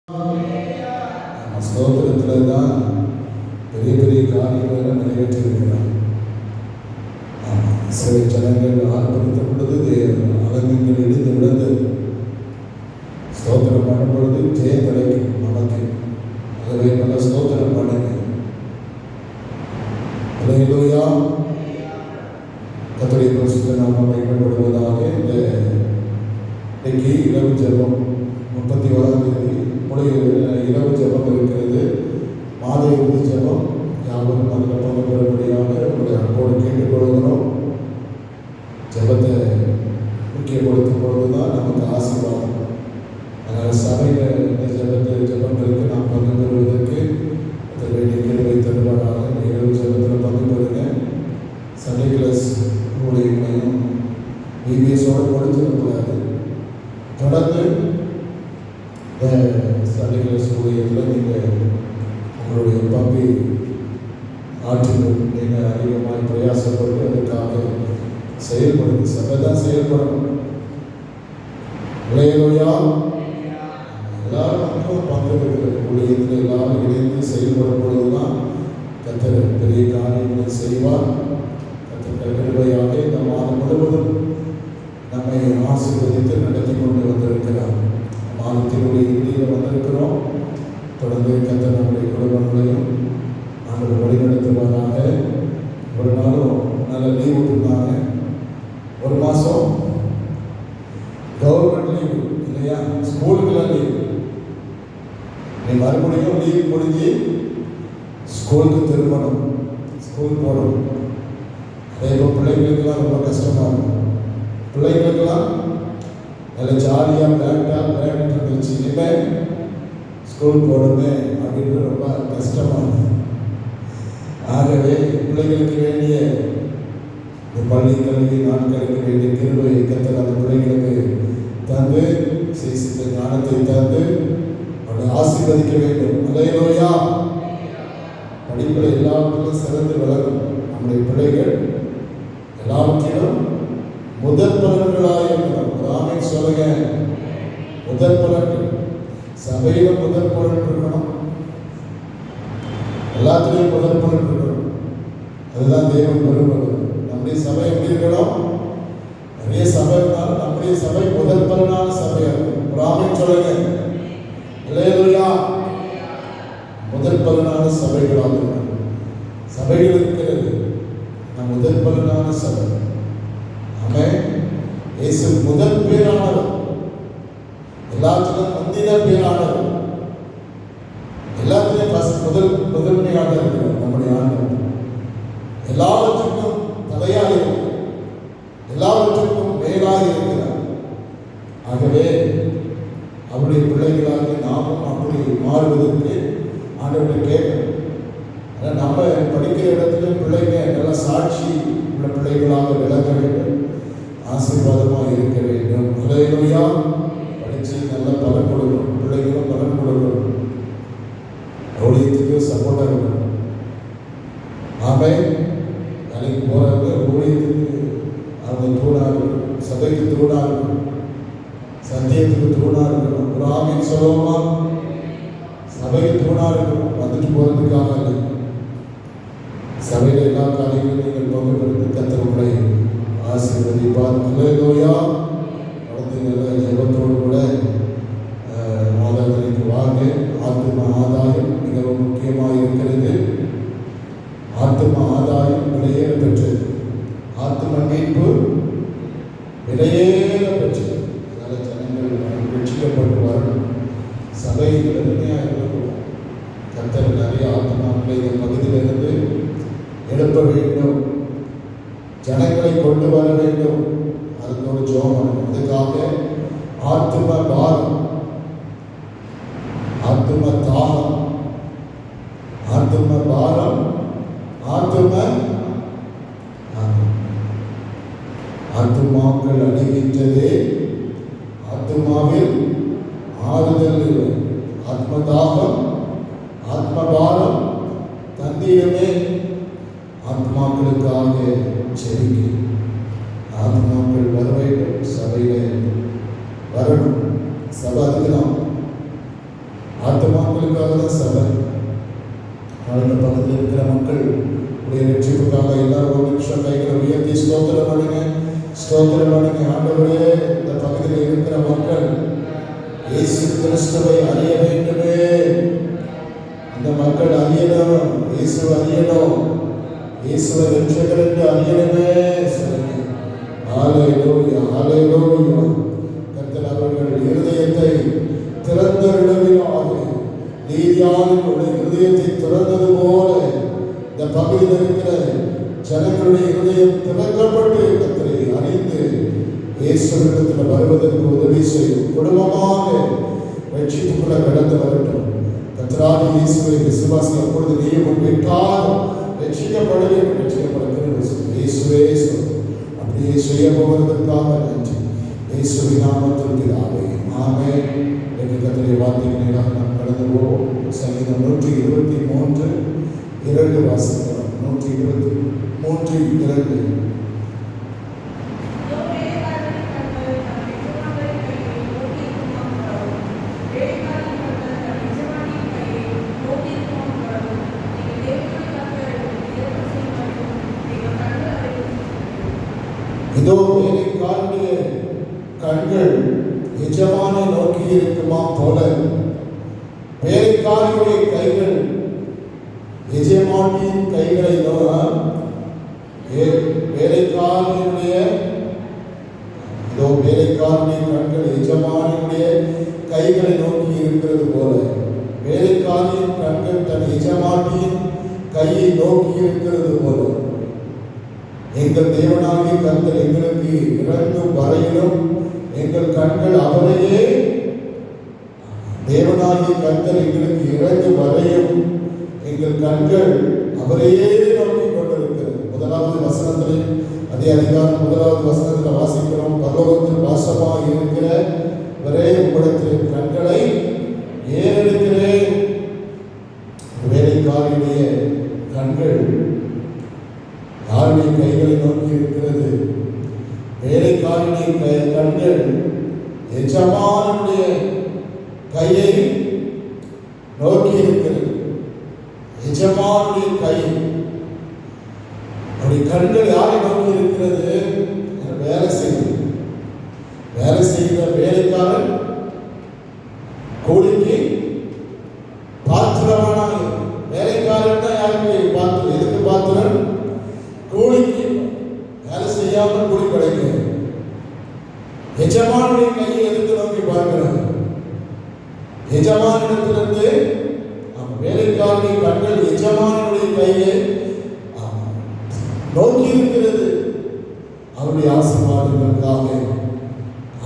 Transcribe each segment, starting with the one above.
நம்ம ஸ்தோத்திரத்தில் தான் பெரிய பெரிய காரியங்களை நிறைவேற்றியிருக்கிறார். சில ஜனங்கள் ஆர்ப்பரித்த பொழுது அலங்கங்கள் இடிந்து விழுந்து ஸ்தோத்திரம் பண்ணும் பொழுது ஜெயம் கிடைக்கும் நமக்கு. ஆகவே நல்ல ஸ்தோத்திரம் பண்ணுங்க. அல்லேலூயா. கர்த்தருடைய பரிசுத்த நாமம் மகிமைப்படுவதாக. இன்றைக்கு இரவு ஜெபம் 31ஆம் தேதி இரவு ஜெபம் இருக்கிறது. மாத இறுதி ஜெபம் யாவரும் அதில் பங்கு பெறும்படியாக உங்களுடைய அன்போடு கேட்டுக்கொள்கிறோம். ஜெபத்தை முக்கியப்படுத்தும் பொழுது தான் நமக்கு ஆசீர்வாதம். அதனால் சபையில் இந்த ஜெபங்களுக்கு நாம் பங்கு பெறுவதற்கு அதை வேண்டிய கிருபை தருவாராக. இரவு ஜெபத்தில் பங்கு பெறுங்க. சண்டே கிளாஸ் ஊழியர்களையும் பிபிஎஸோடு முடிஞ்சிடக்கூடாது. தொடர்ந்து சண்டே கிளாஸ் ஊழியத்தில் நீங்கள் உங்களுடைய பங்கை ஆற்றிலும் நீங்கள் அதிகமாக பிரயாசப்பட்டு அதுக்காக செயல்படுது. சபை தான் செயல்படணும். அல்லேலூயா. எல்லாருக்கும் பங்கு ஊழியத்தில் எல்லாரும் இணைந்து செயல்படும் பொழுது தான் கர்த்தர் பெரிய காரியங்களை செய்வார். கர்த்தர் கிருபையாக இந்த மாதம் முழுவதும் நம்மை ஆசீர்வதித்து நடத்தி கொண்டு வந்திருக்கிறார். மாதத்தினுடைய இறுதியில் வந்திருக்கிறோம். தொடர்ந்து கர்த்தர் நம்முடைய குடும்பங்களையும் நாங்கள் வழிநடத்துவதாக. ஒரு நாளும் நல்ல லீவு விட்டுருந்தாங்க. ஒரு மாதம் கவர்மெண்ட் லீவு இல்லையா, ஸ்கூலுக்கெல்லாம் லீவு. நீ மறுபடியும் லீவு முடிஞ்சு ஸ்கூலுக்கு திரும்பணும், ஸ்கூல் போகணும். அதே இப்போ பிள்ளைங்களுக்கெல்லாம் ரொம்ப கஷ்டமாக இருக்கும். பிள்ளைங்களுக்கெல்லாம் நல்ல ஜாலியாக விளையாடிட்டு இருந்துச்சு. இனிமேல் ஸ்கூல் போகணுமே அப்படின்னு ரொம்ப கஷ்டமாக இருக்கும். ஆகவே பிள்ளைகளுக்கு வேண்டிய பள்ளி கல்வி நாட்களுக்கு வேண்டிய கிருபையை கர்த்தர் அந்த பிள்ளைகளுக்கு தந்து சித்த ஞானத்தை தந்து அவனை ஆசீர்வதிக்க வேண்டும். அல்லேலூயா. படிப்பில் எல்லாவற்றிலும் சிறந்து விளங்கும் நம்முடைய பிள்ளைகள் எல்லாவற்றிலும் முதல் பலன்களாக இருக்கணும். ஆமென் சொல்லுங்க. முதல் பலன்கள் சபையில் முதல் பலன் இருக்கணும். எல்லாத்துலேயும் முதல் பலன் இருக்கணும். அதுதான் தேவன் விரும்புவது. நம்முடைய சபை எப்படி இருக்கணும்? நிறைய சபை இருந்தாலும் நம்முடைய சபை முதல் பலனான சபையாக இருக்கும். ஆமென் சொல்லுங்க. அல்லேலூயா. முதல் பலனான சபைகளாக இருக்கணும். சபைகள் இருக்கிறது, நம் முதல் பலனான சபை. ஆமென். இயேசு முதல் பேரானவர், எல்லாத்திலும் முந்தின பேரானவர், எல்லாத்திலும் முதன்மையாக இருக்கிறார் நம்முடைய ஆண்டவர். எல்லாவற்றுக்கும் தலையாக இருக்கிறார், எல்லாவற்றுக்கும் மேலாக இருக்கிறார். ஆகவே அவருடைய பிள்ளைகளாக நாமும் அப்படி மாறுவதற்கு ஆண்டவரை கேட்கணும். ஆனால் நம்ம படிக்கிற இடத்துல பிள்ளைங்க நல்ல சாட்சி உள்ள பிள்ளைகளாக விளங்க வேண்டும், ஆசீர்வாதமாக இருக்க வேண்டும். அல்லேலூயா. படித்து நல்ல பலன் கொடுக்கணும், பிள்ளைகளும் பலன் கொடுக்கணும், ஊழியத்துக்கு சப்போர்ட்டாக இருக்கணும். ஆமென். வேலைக்கு போகிறவங்க ஊழியத்துக்கு அவங்க தூணாக இருக்கணும், சபைக்கு தூணாக இருக்கணும், சத்தியத்துக்கு தூணாக இருக்கணும். ஒரு ஆமென் சொல்லுவோமா? சபைக்கு தூணாக இருக்கணும், வந்துட்டு போகிறதுக்காக இல்லை. சபையில் எல்லா காரியங்களும் நீங்கள் பங்கு பெறுவது கர்த்தர் உங்களை ஆசீர்வதிப்பார். அல்லேலூயா. தொடர்ந்து நல்ல ஜெபத்தோடு கூட மாதாவிற்கு வாங்க. ஆத்தும ஆதாயம் மிகவும் முக்கியமாக இருக்கிறது. ஆத்தும ஆதாயம் விலையேற பெற்றது. ஆத்தும மீட்பு விலையேற பெற்றது. அதனால் ஜனங்கள் ரட்சிக்கப்படுவார்கள். சபை எளிமையாக இருக்கக்கூடாது. கர்த்தர் நிறைய ஆத்மாக்களை இந்த பகுதியிலிருந்து எழுப்ப வேண்டும், ஜனங்களை கொண்டு வர வேண்டும். அதுக்கு ஒரு ஜெபம். அதுக்காக ஆத்தும பாரம், ஆத்தும தாகம், ஆத்தும பாரம், ஆத்துமாக்கள் அடைகின்றதே, ஆத்துமாவில் ஆறுதல் இல்லை. ஆத்ம தாகம், ஆத்ம பாரம் தந்திடமே. ஆத்மாக்களுக்காக செவிக்கு ஆத்மாக்கள் வர வேண்டும், சபையில் வரணும். சபை அதுக்கு தான் ஆத்துமாக்களுக்காக தான் சபை. வாழ்ந்த பக்கத்தில் இருக்கிற மக்கள் உடைய ரட்சிப்புக்காக எல்லாரும் ஒரு நிமிஷம் கைகளை உயர்த்தி ஸ்தோத்திரம் பண்ணுங்க, ஸ்தோத்திரம் பண்ணுங்க. ஆண்டவரே, இந்த பகுதியில் இருக்கிற மக்கள் இயேசு கிறிஸ்துவை அறிய வேண்டுமே. இந்த மக்கள் அறியணும், இயேசு அறியணும், இயேசுவை ரட்சகர் என்று அறியணுமே. ஹல்லேலூயா, ஹல்லேலூயா. கர்த்தர் அவர்கள் இருதயத்தை திறந்தருளுவீராக. நீதியானவர்களுடைய இருதயத்தை திறந்தது போல இந்த பகுதியில் இருக்கிற ஜனங்களுடைய இருதயம் திறக்கப்பட்டு கர்த்தரை அறிந்து இயேசுவிடத்தில் வருவதற்கு உதவி செய்யும். குடும்பமாக ரட்சிப்புக்குள்ள கடந்து வரட்டும். கர்த்தராகிய இயேசுவை விசுவாசி அப்பொழுது நீயும் விட்டால் ரட்சிக்கப்பட வேண்டும். ரட்சிக்கப்படுகிறது இயேசுவே. அப்படியே செய்ய போவதற்காக நன்றி. இயேசுவின் நாமத்தில் பிதாவே, ஆமென். கர்த்தருடைய வார்த்தைகளை நாம் கடந்து போவோம். சங்கீதம் 123 2 வாசிக்கிறோம். 123 2. இதோ வேலைக்காரனுடைய கண்கள் எஜமானை நோக்கி இருக்குமா போல, வேலைக்காரனுடைய கைகள் எஜமானியின் கைகளை வேலைக்காரனுடைய இதோ வேலைக்காரனுடைய கண்கள் எஜமானியுடைய கைகளை நோக்கி இருக்கிறது போல, வேலைக்காரனின் கண்கள் தன் எஜமானியின் கையை நோக்கி இருக்கிறது போல, எங்கள் தேவனாகிய கர்த்தர் எங்களுக்கு இறங்கும் வரையிலும் எங்கள் கண்கள் அவரையே, தேவனாகிய கர்த்தர் எங்களுக்கு இறங்கும் வரையும் எங்கள் கண்கள் அவரையே நோக்கி கொண்டிருக்கிறது. 1வது வசனத்தில், அதே அதிகாரம் 1வது வசனத்தில் வாசிக்கிறோம். பரலோகத்தில் வாசமாக இருக்கிற வரை உங்களிடத்தில் கண்களை ஏறெடுக்கிறேன். வேலைக்காரனுடைய கண்கள் யாருடைய கைகளை நோக்கி இருக்கிறது? வேலைக்காரனுடைய கண்கள் எஜமானுடைய கையை நோக்கி இருக்கிறது. எஜமானுடைய கை, அவருடைய கண்கள் யாரை நோக்கி இருக்கிறது? வேலை செய்கிற வேலைக்காரன் கூலிக்கு பாத்திரமான வேலைக்காரன் தான் யாருக்கு பாத்திரம்? எதுக்கு பாத்திரம்? கூலிக்கு. வேலை செய்யாமல் கூலி கிடைக்கும். எஜமானுடைய கையை எதுக்கு நோக்கி பார்க்கிறார்? எஜமானிடத்திலிருந்து வேலைக்காரனுடைய கண்கள் எஜமானுடைய கையை நோக்கி இருக்கிறது. அவருடைய ஆசீர்வாதங்களுக்காக,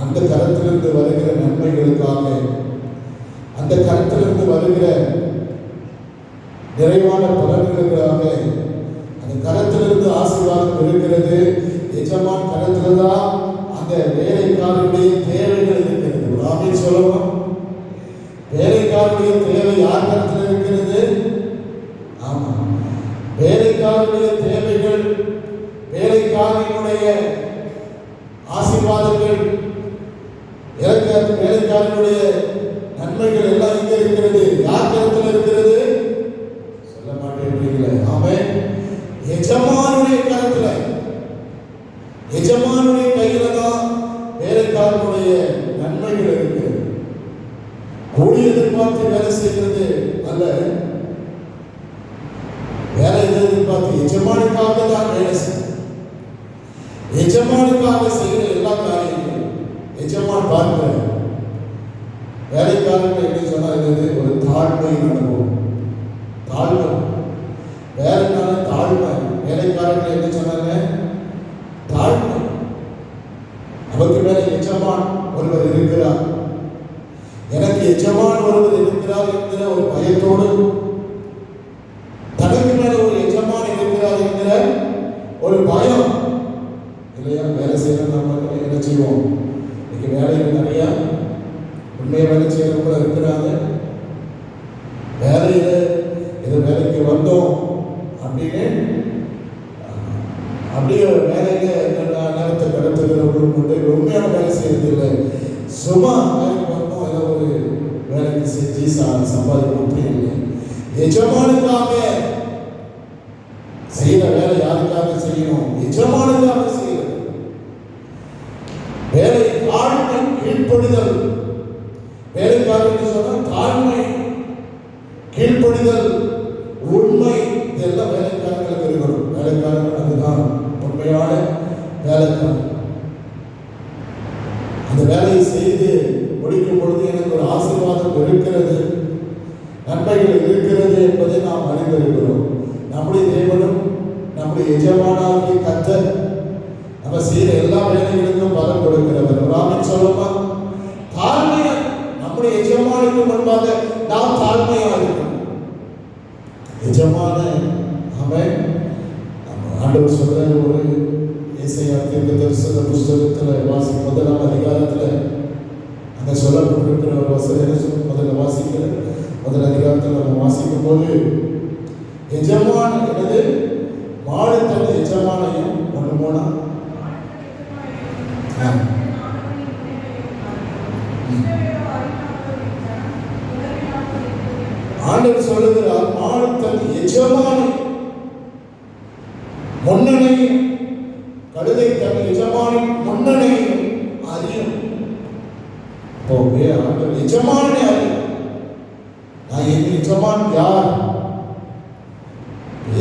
அந்த கரத்திலிருந்து வருகிற நன்மைகளுக்காக, அந்த கரத்திலிருந்து வருகிற நிறைவான பலன்களுக்காக, அந்த கரத்திலிருந்து ஆசீர்வாதம் இருக்கிறது. எஜமான் கரத்தில் தான் அந்த வேலைக்காரனுடைய தேவைகள் இருக்கிறது. ஆமென் சொல்லுவோம். வேலைக்காரனுடைய தேவை யார் கரத்தில் இருக்கிறது? ஆமா, வேலைக்காரனுடைய தேவைகள், வேலைக்காரனுடைய ஆசீர்வாதங்கள், வேலைக்காரனுடைய நன்மைகள் எல்லாம் இங்க இருக்கிறது. யார் கரத்தில் இருக்கிறது? சொல்ல மாட்டேன்றீங்களே. ஆமென். எஜமானுடைய கரத்துல, எஜமானுடைய கையில தான் வேலைக்காரனுடைய நன்மைகள் இருக்கிறது. கூலி எதிர்பார்த்து வேலை செய்கிறது அல்ல, வேலை எதிர்பார்த்து எஜமானுக்காக தான் வேலை செய்யும். எஜமானுக்காக செய்கிற எல்லா காரியங்களும் எஜமான் பார்க்கிற வேலைக்காரர்கள் எப்படி சொன்னாங்க? ஒரு தாழ்மை அனுபவம். தாழ்மை வேலைக்கான தாழ்மை. வேலைக்காரர்கள் என்ன சொன்னாங்க? தாழ்மை. நமக்கு மேல எஜமான் ஒருவர் இருக்கிறார், எனக்கு எஜமான் ஒருவர் இருக்கிறார் என்கிற ஒரு பயத்தோடு, தனக்கு மேல ஒரு எஜமான் இருக்கிறார் என்கிற ஒரு பயம் இல்லையா? வேலை செய்யணும். நம்ம என்ன செய்வோம்? இன்னைக்கு வேலையில் நிறைய உண்மையை வேலை செய்யறவங்க இருக்கிறாங்க. வேலையில ஏதோ வேலைக்கு வந்தோம் அப்படின்னு அப்படியே வேலையில நேரத்தை கடத்துகிறவர்களும் உண்டு. உண்மையான வேலை செய்யறது இல்லை, சும்மா வேலைக்கு வந்தோம், ஏதோ ஒரு வேலைக்கு செஞ்சு சம்பாதிக்கணும் அப்படி இல்லை. எஜமானுக்காக செய்யற வேலை யாருக்காக செய்யணும்? எஜமானுக்காக செய்யறது வேலை. தாழ்மை, கீழ்ப்படிதல். வேலைக்காரன் சொன்னா தாழ்மை, கீழ்ப்படிதல், உண்மை, இதெல்லாம் வேலைக்காரர்களுக்கு இருக்கணும். வேலைக்காரர்கள் அதுதான் உண்மையான வேலைக்காரன். அந்த வேலையை செய்து முடிக்கும் பொழுது எனக்கு ஒரு ஆசீர்வாதம் இருக்கிறது, நன்மைகள் இருக்கிறது என்பதை நாம் அறிந்திருக்கிறோம். நம்முடைய தேவனும் நம்முடைய எஜமானாகிய கர்த்தர் நம்ம செய்கிற எல்லா வேலைகளுக்கும் பலன் கொடுக்கிறவர். ராமன் சொல்லுமா, தாழ்மையா நம்முடைய எஜமானுக்கு முன்பாக நாம் தாழ்மையா இருக்கணும். எஜமான அவன் ஆண்டவர் சொல்ற ஒரு ஏசாயா தீர்க்கதரிசன புஸ்தகத்தில் முதலாம் அதிகாரத்தில் அங்கே சொல்லப்பட்டிருக்கிற ஒரு வசனம் முதல்ல வாசிக்கிற முதல் அதிகாரத்தில் நம்ம வாசிக்கும் போது, எஜமான எனது மாடு தன் எஜமானையும் ஒன்று போனா ஆண்டவர் சொல்லுகிறார், மாடு தன் எஜமானை முன்னணையும் கழுதை தன் எஜமானை முன்னணையும் அறியும். ஆண்டவர் எஜமானே அறியும். நான் என் எஜமான் யார்?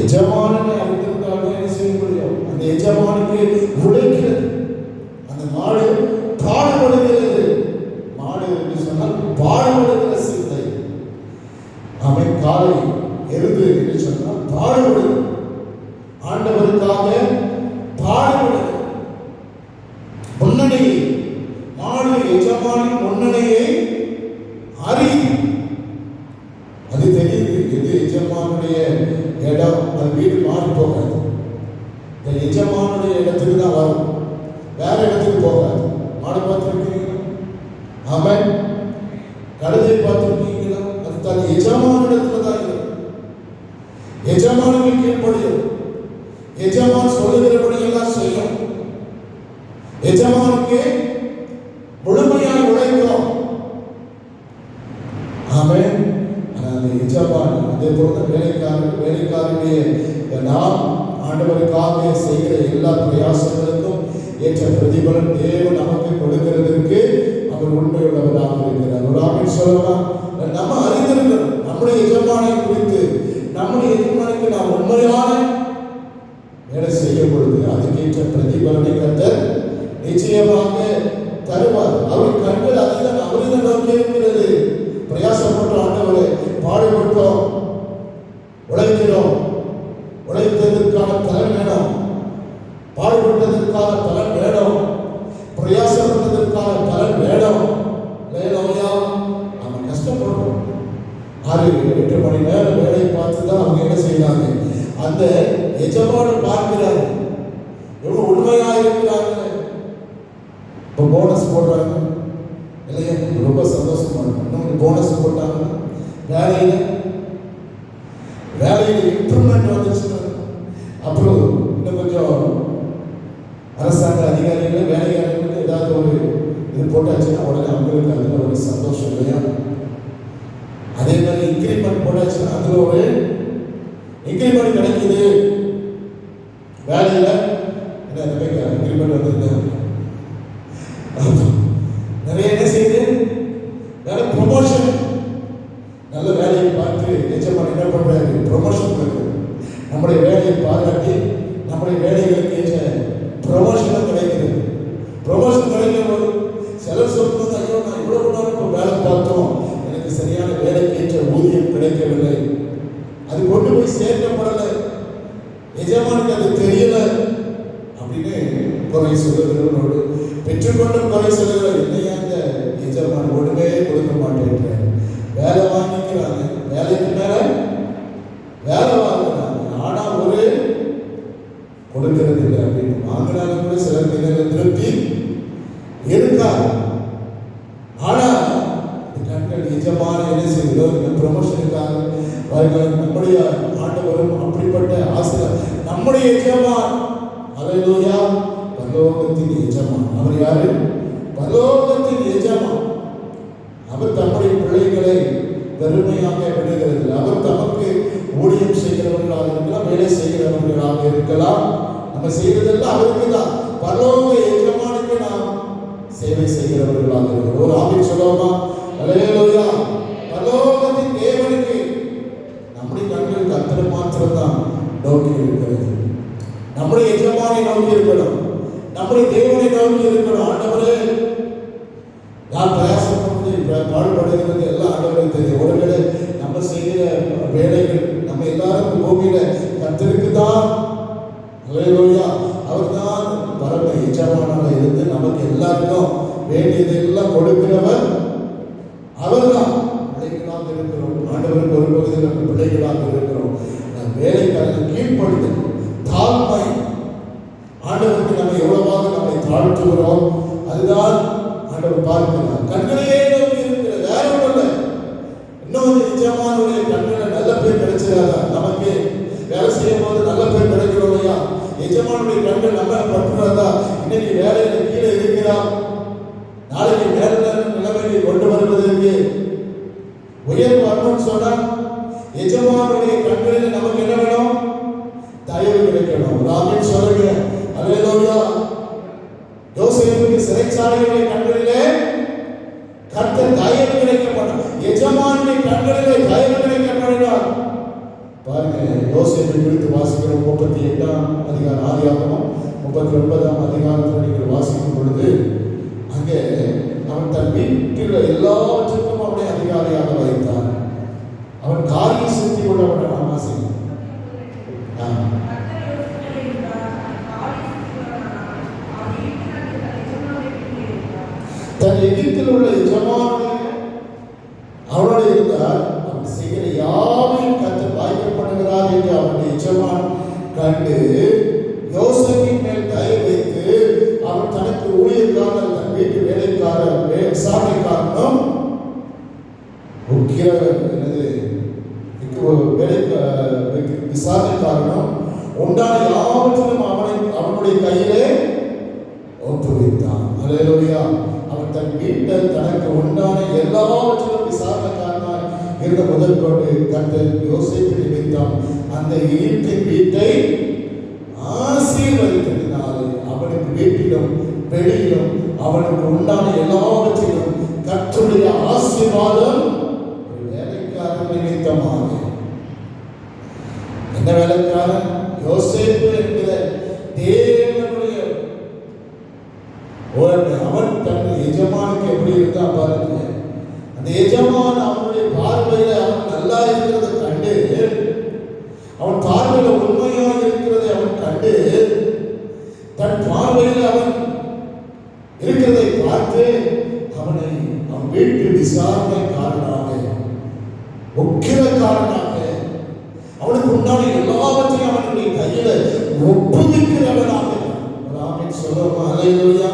எஜமானனை அறிந்திருந்தாலும் என்ன செய்ய முடியும்? அந்த எஜமானுக்கு உழைக்கிறது. அந்த மாடு பாடுபடுகிறது. மாடு என்று சொன்னால் பாடுபடுகிற சிந்தை. அவன் காலை எருது என்று சொன்னால் பாடுபடுது. ஆண்டவருக்காக பாடுபடுது. முன்னணியை மாடு எஜமானின் முன்னணியை அறியும். அது தெரியுது எது எஜமானுடைய இடம். அது வீடு மாறி போகாது. இந்த எஜமானுடைய இடத்துக்கு தான் வரும், வேற இடத்துக்கு போகாது. மாடு பார்த்துருக்கீங்களா? அவன் கழுதை பார்த்துருக்கீங்களா? அது தன் எஜமான இடத்துல தான் இருக்கும். எஜமானுக்கு கீழ்ப்படியும். எஜமான் சொல்லுகிறபடி எல்லாம் செய்யும். எஜமானுக்கு முழுமையாக உழைக்கிறோம். அவன் அந்த எஜமான் அதே போல வேலைக்காரனுடைய நாம் ஆண்டவருக்காக செய்கிற எல்லா பிரயாசங்களுக்கும் ஏற்ற பிரதிபலன் தேவன் நமக்கு கொடுக்கிறதற்கு அவர் உண்மையுள்ளவராக இருக்கிறார். ஒரு ஆமின் சொல்லலாம். நம்ம அறிந்திருக்கிறோம் நம்முடைய எஜமானை குறித்து. நம்முடைய எஜமானுக்கு நாம் உண்மையான வேலை செய்யும் பொழுது அதுக்கேற்ற பிரதிபலனை கர்த்தர் நிச்சயமாக தருவார். அவர் கண்கள் அதுதான் அவரிடம் நோக்கி இருக்கிறது. பிரயாசப்பட்டோம், ஆண்டவரை பாடுபட்டோம், உழைக்கிறோம், உழைத்ததற்கான பலன் வேணும், பாடுபட்டதற்கான பலன் வேணும், பிரயாசப்பட்டதற்கான பலன் வேணும். வேலையா நம்ம கஷ்டப்படுறோம். 6-8 மணி நேரம் வேலையை பார்த்து தான் அவங்க என்ன செய்யறாங்க, அந்த எஜமானு பார்க்கிறாங்க எவ்வளவு உண்மையா இருக்கிறாங்க. இப்போ போனஸ் போடுறாங்க இல்லையா, ரொம்ப சந்தோஷமா இருக்கும். இன்னும் போனஸ் போட்டாங்க, வேலையில இம்ப்ரூவ்மெண்ட் வந்துச்சுன்னா அப்புறம் இன்னும் கொஞ்சம் அரசாங்க அதிகாரிகள் வேலையாளர்களுக்கு ஏதாவது ஒரு இது போட்டாச்சுன்னா உடனே அவங்களுக்கு அதில் ஒரு சந்தோஷம் இல்லையா. அதே மாதிரி இன்க்ரிமெண்ட் போட்டாச்சுன்னா அதில் ஒரு இன்க்ரிமெண்ட் கிடைக்குது. வேலையில் என்ன இன்க்ரிமெண்ட் வந்துருக்காங்க, நிறைய என்ன செய்யுது, வேலை ப்ரொமோஷன். நல்ல வேலையை பார்த்து எஜமான் என்ன பண்றாரு, ப்ரொமோஷன் கொடுக்குது. நம்முடைய வேலையை பாராட்டி நம்முடைய வேலைகளுக்கு ஏற்ற ப்ரொமோஷனும் கிடைக்குது. ப்ரொமோஷன் கிடைக்கும் போது சிலர் சொல்லும்போது, ஐயோ நான் இவ்வளவு நாள் இப்போ வேலை பார்த்தோம், எனக்கு சரியான வேலைக்கு ஏற்ற ஊதியம் கிடைக்கவில்லை, அது கொண்டு போய் சேர்க்கப்படலை, எஜமானுக்கு அது தெரியல அப்படின்னு குறை சொல்லுகிறவரோடு பெற்றுக்கொண்டும் குறை சொல்லுகிற என்னையா இந்த எஜமான் ஒன்றுமே கொடுக்க மாட்டேன்ற வேலை வாங்கிக்கிறாங்க, வேலைக்கு மேல வேலை வாங்குறாங்க, ஆனா ஒரு கொடுக்கிறது இல்லை அப்படின்னு வாங்கினாலும் கூட சிலர் திருப்தி இருக்காது. ஆனா கண்கள் எஜமான என்ன செய்யுதோ ப்ரொமோஷனுக்காக நம்முடைய ஆண்டவரும் அப்படிப்பட்ட ஆசிரியர் நம்முடைய எஜமான். அல்லேலூயா, பரலோகத்தின் எஜமான். அவர் யாரு? பரலோகத்தின் எஜமான். அவர் தம்முடைய பிள்ளைகளை பெருமையாக விடுகிறது. அவர் தமக்கு ஊழியம் செய்கிறவர்களாக இருக்கலாம், வேலை செய்கிறவர்களாக இருக்கலாம். நம்ம செய்யறதெல்லாம் அவருக்கு தான். பரலோக எஜமானுக்கு நாம் சேவை செய்கிறவர்களாக இருக்கிறோம். ஒரு ஆமென் சொல்லுவோமா? அல்லேலூயா. பரலோகத்தின் தேவனுக்கு நம்முடைய கண்கள் கர்த்தரை மாத்திரம் தான் நோக்கி இருக்கிறது. நம்முடைய எஜமானை நோக்கி இருக்கணும், நம்முடைய தேவனை நோக்கி இருக்கணும். ஆண்டவரே, நான் பிரயாசப்பட்டு பாடுபடுகிறது எல்லாம் ஆண்டவருக்கு தெரியும். ஒருவேளை நம்ம செய்கிற வேலைகள் நம்ம எல்லாருக்கும் பூமியில கர்த்தருக்கு தான். அல்லேலூயா. அவர் தான் பரம எஜமானாக இருந்து நமக்கு எல்லாருக்கும் வேண்டியதெல்லாம் கொடுக்கிறவர் அவர் தான். பிள்ளைகளாக இருக்கிறோம், ஆண்டவருக்கு ஒரு பகுதியில் நம்ம பிள்ளைகளாக இருக்கிறோம். வேலைக்காரங்க கீழ்ப்படுது தாழ்மை. ஆண்டவருக்கு நம்ம எவ்வளவாக நம்மை தாழ்த்துகிறோம், அதுதான் ஆண்டவர் பார்க்கிறார். கண்களையே நோக்கி இருக்கிற வேற ஒன்று. இன்னொரு எஜமானுடைய கண்களை நல்ல பேர் கிடைச்சிடாதா? நமக்கு வேலை செய்யும் போது நல்ல பேர் கிடைக்கிறோம் இல்லையா? எஜமானுடைய கண்கள் நம்ம பற்றுறதா? இன்னைக்கு வேலையில கீழே இருக்கிறார், நாளைக்கு மேல நிலைமையை கொண்டு வருவதற்கு உயர்வு வரணும்னு சொன்னா எஜமானுடைய கண்களில் நமக்கு என்ன வேணும்? தயவு கிடைக்கணும். ஆமென் சொல்லுங்க. அல்லேலூயா. யோசேப்புக்கு சிறைச்சாலையுடைய கண்களிலே கர்த்தர் தயவு கிடைக்கப்பட்டார். எஜமானுடைய கண்களிலே தயவு கிடைக்கப்பட்டார். பாருங்க, யோசேப்பை குறித்து வாசிக்கிறோம். 38ஆம் அதிகாரம், ஆதியாகமம் 39ஆம் அதிகாரத்தில் நீங்கள் வாசிக்கும் பொழுது அங்கே அவன் தன் வீட்டில் எல்லாவற்றுக்கும் அவனை அதிகாரியாக வைத்தான். அவன் காரிய சித்தி உள்ளவன். வாசிக்கும் தன் எகிப்தில் உள்ள எஜமானுடைய அவனோடு இருந்தார். அவன் செய்கிற யாவையும் கர்த்தர் வாய்க்கப்படுகிறார் என்று அவனுடைய எஜமான் கண்டு யோசேப்பின் மேல் தயவு வைத்து அவன் தனக்கு ஊழியக்காரன், தன் வீட்டு வேலைக்காரன், விசாரணைக்காரனும் விசாரணைக்காரனும் உண்டான யாவற்றிலும் அவனுடைய கையிலே ஒப்புவித்தான். அல்லேலூயா. அவன் தன் வீட்டில் தனக்கு உண்டான எல்லாவற்றிலும் விசாரணைக்காரனாய் இருந்த முதல் கொண்டு கர்த்தர் யோசேப்பு நிமித்தம் அந்த எகிப்தின் வீட்டை ஆசீர்வதித்ததினாலே அவனுக்கு வீட்டிலும் வெளியிலும் அவனுக்கு உண்டான எல்லாவற்றிலும் கர்த்தருடைய ஆசீர்வாதம் ஒரு வேலைக்காரன் நிமித்தமாக. என்ன வேலைக்காரன்? யோசேப்பு என்கிற தேவனுடைய அவன் தன் எஜமானுக்கு எப்படி இருந்தா பாருங்க. அந்த எஜமான் அவனுடைய பார்வையில அவன் நல்லா இருக்கிறத கண்டு, அவன் பார்வையில உண்மையாக இருக்கிறதை அவன் கண்டு, தன் பார்வையில் அவன் இருக்கிறதை பார்த்து அவனை அவன் வீட்டு விசாரணைக்காரனாக, உக்கிரக்காரனாக, அவனுக்கு உண்டான எல்லாவற்றையும் அவனுடைய கையில ஒப்புவிக்கிறவனாக. ஆமென் சொல்லுவோமா? அல்லேலூயா.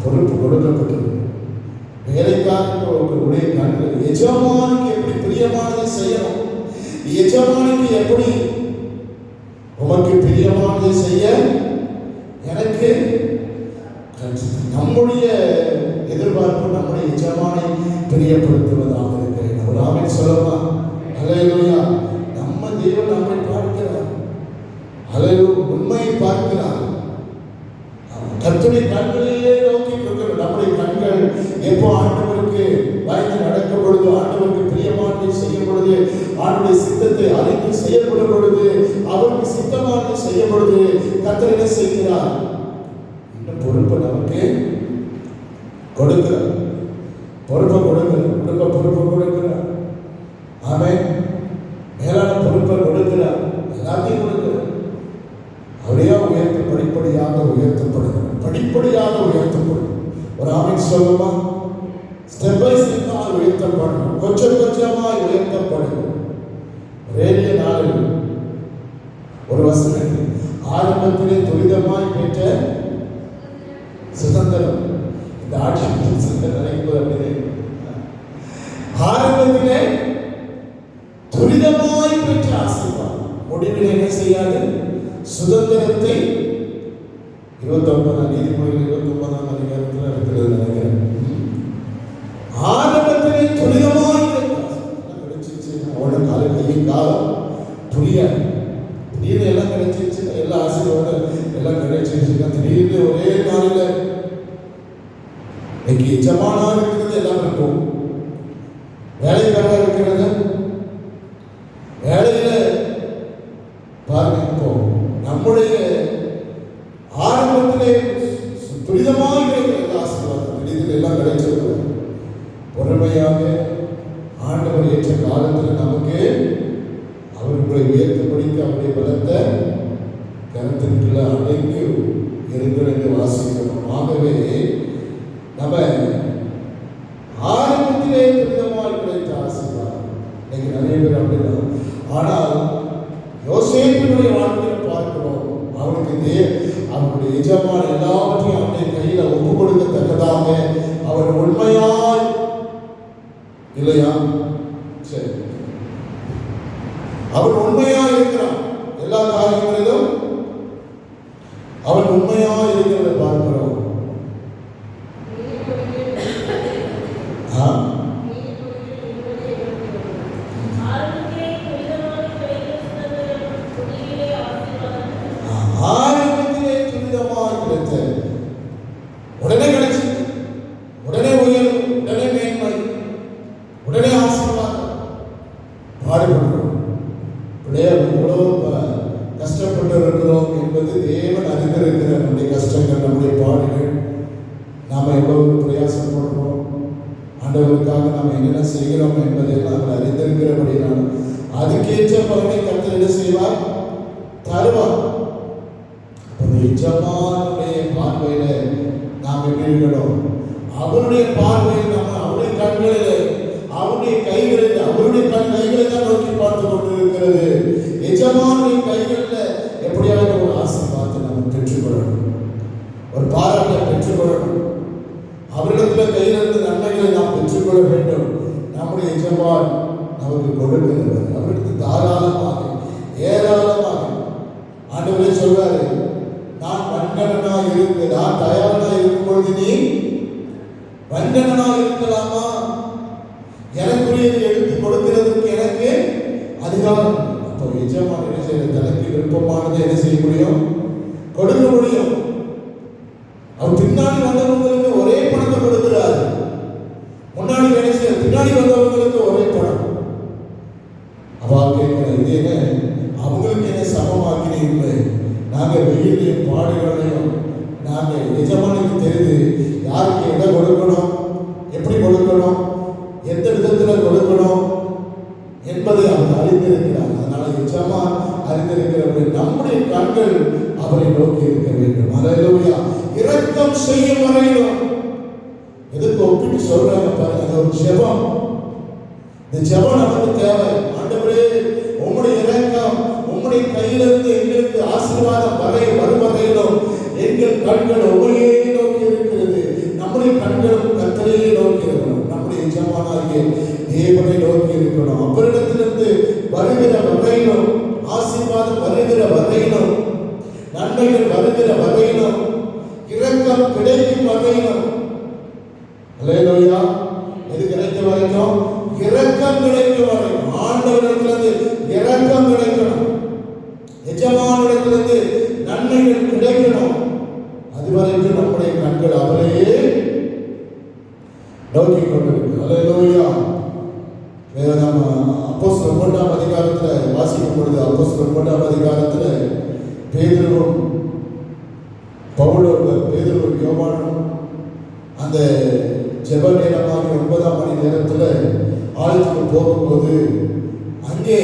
பொறுப்பு கொடுக்கப்பட்டது. வேலைக்காரனுடைய கண்கள் எஜமானுக்கு எப்படி பிரியமானதை செய்யணும், எஜமானுக்கு எப்படி உமக்கு பிரியமானதை செய்ய எனக்கு நம்முடைய எதிர்பார்ப்பு நம்முடைய எஜமானை பிரியப்படுத்துவதாக இருக்கிறேன். ஒரு ஆமென் சொல்லுமா? அல்லேலூயா. நம்ம தேவன் நம்மை பார்க்கிறார். அல்லேலூயா. உண்மையை பார்க்கிறார். கர்த்தருடைய கண்களையே நோக்கி இருக்கிறோம். நம்முடைய கண்கள் எப்போ ஆண்டவருக்கு பயந்து நடக்கும் பொழுது, ஆண்டவருக்கு பிரியமானதை செய்யும் பொழுது, ஆண்டவருடைய சித்தத்தை அறிந்து செயல்படும் பொழுது, அவருக்கு சித்தமானதை செய்யும் பொழுது கர்த்தர் என்ன செய்கிறார்? இந்த பொறுப்பை நமக்கு கொடுக்கிறார். பொறுப்பை கொடுக்கிறார். பொறுப்பை கொடுக்கிறார். ஆமென். மேலான பொறுப்பை கொடுக்கிறார். எல்லாத்தையும் கொடுக்கிறார். அவரையா படிப்படியாக உயர்த்தப்படுகிறார். படிப்படியாக உயர்த்தப்படும். ஒரு ஆமென் சொல்லுமா? ஸ்டெப் பை ஸ்டெப்பாக உயர்த்தப்படும். கொஞ்சம் கொஞ்சமாய் உயர்த்தப்படும். ரேடிய நாளில் ஒரு வசனம், ஆரம்பத்திலே துரிதமாய் பெற்ற சுதந்திரம். இந்த ஆட்சி நினைப்பது அப்படியே. ஆரம்பத்திலே துரிதமாய் பெற்ற ஆசீர்வாதம் முடிவில் என்ன செய்யாது? சுதந்திரத்தை 29 நீதிமொழிகள் 29ஆம் அதிகாரத்தில் இருக்கிறது நினைக்கிறேன். ஆரம்பத்திலே துரிதமாய் இன்னைக்கு எஜமானா இருக்கிறது எல்லாம் இருக்கும். வேலைக்காரா இருக்கிறது வேலையில பாருங்க. இப்போ நம்முடைய ஆரம்பத்திலே துரிதமாக கிடைக்கிற ஆசீர்வாதம் திடீர்னு எல்லாம் கிடைச்சிருக்கிறது. பொறுமையாக ஆண்டவர் ஏற்ற காலத்தில் நமக்கு அவர்களை உயர்த்தபடிக்கு அவருடைய பலத்தை கருத்திற்குள்ள அடங்கி இருங்கள் என்று வாசிக்கிறோம். ஆகவே நம்ம ஆரம்பத்திலே துரிதமாக கிடைத்த ஆசீர்வாதம் இன்னைக்கு நிறைய பேர் அப்படிதான். ஆனால் யோசேப்பினுடைய வாழ்க்கையில் பார்க்கிறோம், அவனுக்கு அவனுடைய எஜமான எல்லாவற்றையும் அவனுடைய கையில ஒப்பு கொடுக்கத்தக்கதாக அவர் உண்மையாய் இல்லையா? சரி, அவன் உண்மையா இருக்கிறான். எல்லா காரியங்களிலும் அவன் உண்மையா இருக்கிறத பார்க்கிறோம். ஆரம்பத்திலே துரிதமாக கிடைத்த உடனே கிடைச்சு, உடனே உயர்வு, உடனே மேன்மை, உடனே ஆசீர்வாதம். பாடுபடுறோம், எவ்வளவு கஷ்டப்பட்டு இருக்கிறோம் என்பது தேவன் அறிந்திருக்கிற நம்முடைய கஷ்டங்கள், நம்முடைய பாடுகள், நாம் எவ்வளவு பிரயாசப்படுறோம், ஆண்டவருக்காக நாம் என்னென்ன செய்கிறோம் என்பதெல்லாம் அவர் அறிந்திருக்கிறபடினால் அதுக்கேற்ற பலனை கர்த்தர் என்ன செய்வார்? தருவார். எஜமானுடைய பார்வையில நாம் எப்படி இருக்கணும்? அவருடைய பார்வையில் நம்ம அவருடைய கண்களில், அவருடைய கைகளில், அவருடைய கைகளை தான் நோக்கி பார்த்து கொண்டு இருக்கிறது. எஜமானுடைய கைகளில் எப்படியாவது ஒரு ஆசீர்வாதத்தை நம்ம பெற்றுக்கொள்ளணும், ஒரு பாராட்டை பெற்றுக்கொள்ளணும். அவரிடத்தில் கையிலிருந்து நன்மைகளை நாம் பெற்றுக்கொள்ள வேண்டும். நம்முடைய எஜமான் நமக்கு கொடுக்கிறவர், அவருக்கு தாராளமாக ஏராளமாக. ஆண்டவரே சொல்வாரு, நான் வஞ்சகனா இருக்கு, நான் தயாரா இருக்கும் பொழுது நீ வஞ்சகனா இருக்கலாமா? எனக்குரியதை எடுத்து கொடுக்கிறதுக்கு எனக்கு அதிகாரம். அப்போ எஜமான் என்ன செய்ய, தனக்கு விருப்பமானதை என்ன செய்ய முடியும்? கொடுக்க முடியும். அவர் பின்னாடி வந்தவங்களுக்கு ஒரே பணத்தை கொடுக்கிறாரு, முன்னாடி வேலை செய்ய பின்னாடி வந்தவங்களுக்கு ஒரே பணம். அவ கேட்கிற இது என்ன, அவங்களுக்கு என்ன சமமாக்கினீங்களே? நாங்கள் வெயிலையும் பாடுகளையும் நாங்கள் எஜமானுக்கு தெரிந்து யாருக்கு எதை கொடுக்கணும், எப்படி கொடுக்கணும், எந்த விதத்தில் கொடுக்கணும் என்பதை அவர் அறிந்திருக்கிறார். அதனால எஜமான் அறிந்திருக்கிறவரை நம்முடைய கண்கள் அவரை நோக்கி இருக்க வேண்டும். அல்லேலூயா. இரக்கம் செய்யும் வரையிலும் எதுக்கு ஒப்பிட்டு சொல்றாங்க பாருங்க, அது ஒரு ஜெபம். இந்த ஜெபம் நமக்கு தேவை. ஆண்டவரே, உம்முடைய இரக்கம் உம்முடைய கையிலிருந்து எங்களுக்கு ஆசீர்வாதம் வரும் வரையிலும் எங்கள் கண்கள் உமையே நோக்கி இருக்கிறது. நம்முடைய கண்களும் கர்த்தரையே நோக்கி இருக்கணும், நம்முடைய எஜமானாகிய தேவனை நோக்கி இருக்கணும். அவரிடத்திலிருந்து வருகிற வரையிலும், ஆசீர்வாதம் வருகிற வரையிலும், நன்மைகள் வருகிற வரையிலும், இரக்கம் கிடைக்கும் வரையிலும். அல்லேலூயா. எது கிடைக்க வரைக்கும்? இரக்கம் கிடைக்கும் வரைக்கும். ஆண்டவரிடத்திலிருந்து இரக்கம் கிடைக்கணும், எஜமானிடத்திலிருந்து நன்மைகள் கிடைக்கணும். அதுவரைக்கும் நம்முடைய கண்கள் அவரையே நோக்கி கொண்டிருக்கு. அல்லேலூயா. வேற நம்ம அப்போஸ்தலர் 9ஆம் அதிகாரத்தில் வாசிக்கும் பொழுது, அப்போஸ்தலர் 9ஆம் அதிகாரத்தில் பேதுருவும் பேதுருவும் யோவானும் அந்த ஜெப நேரமாக 9ஆம் மணி நேரத்தில் ஆலயத்துக்கு போகும்போது அங்கே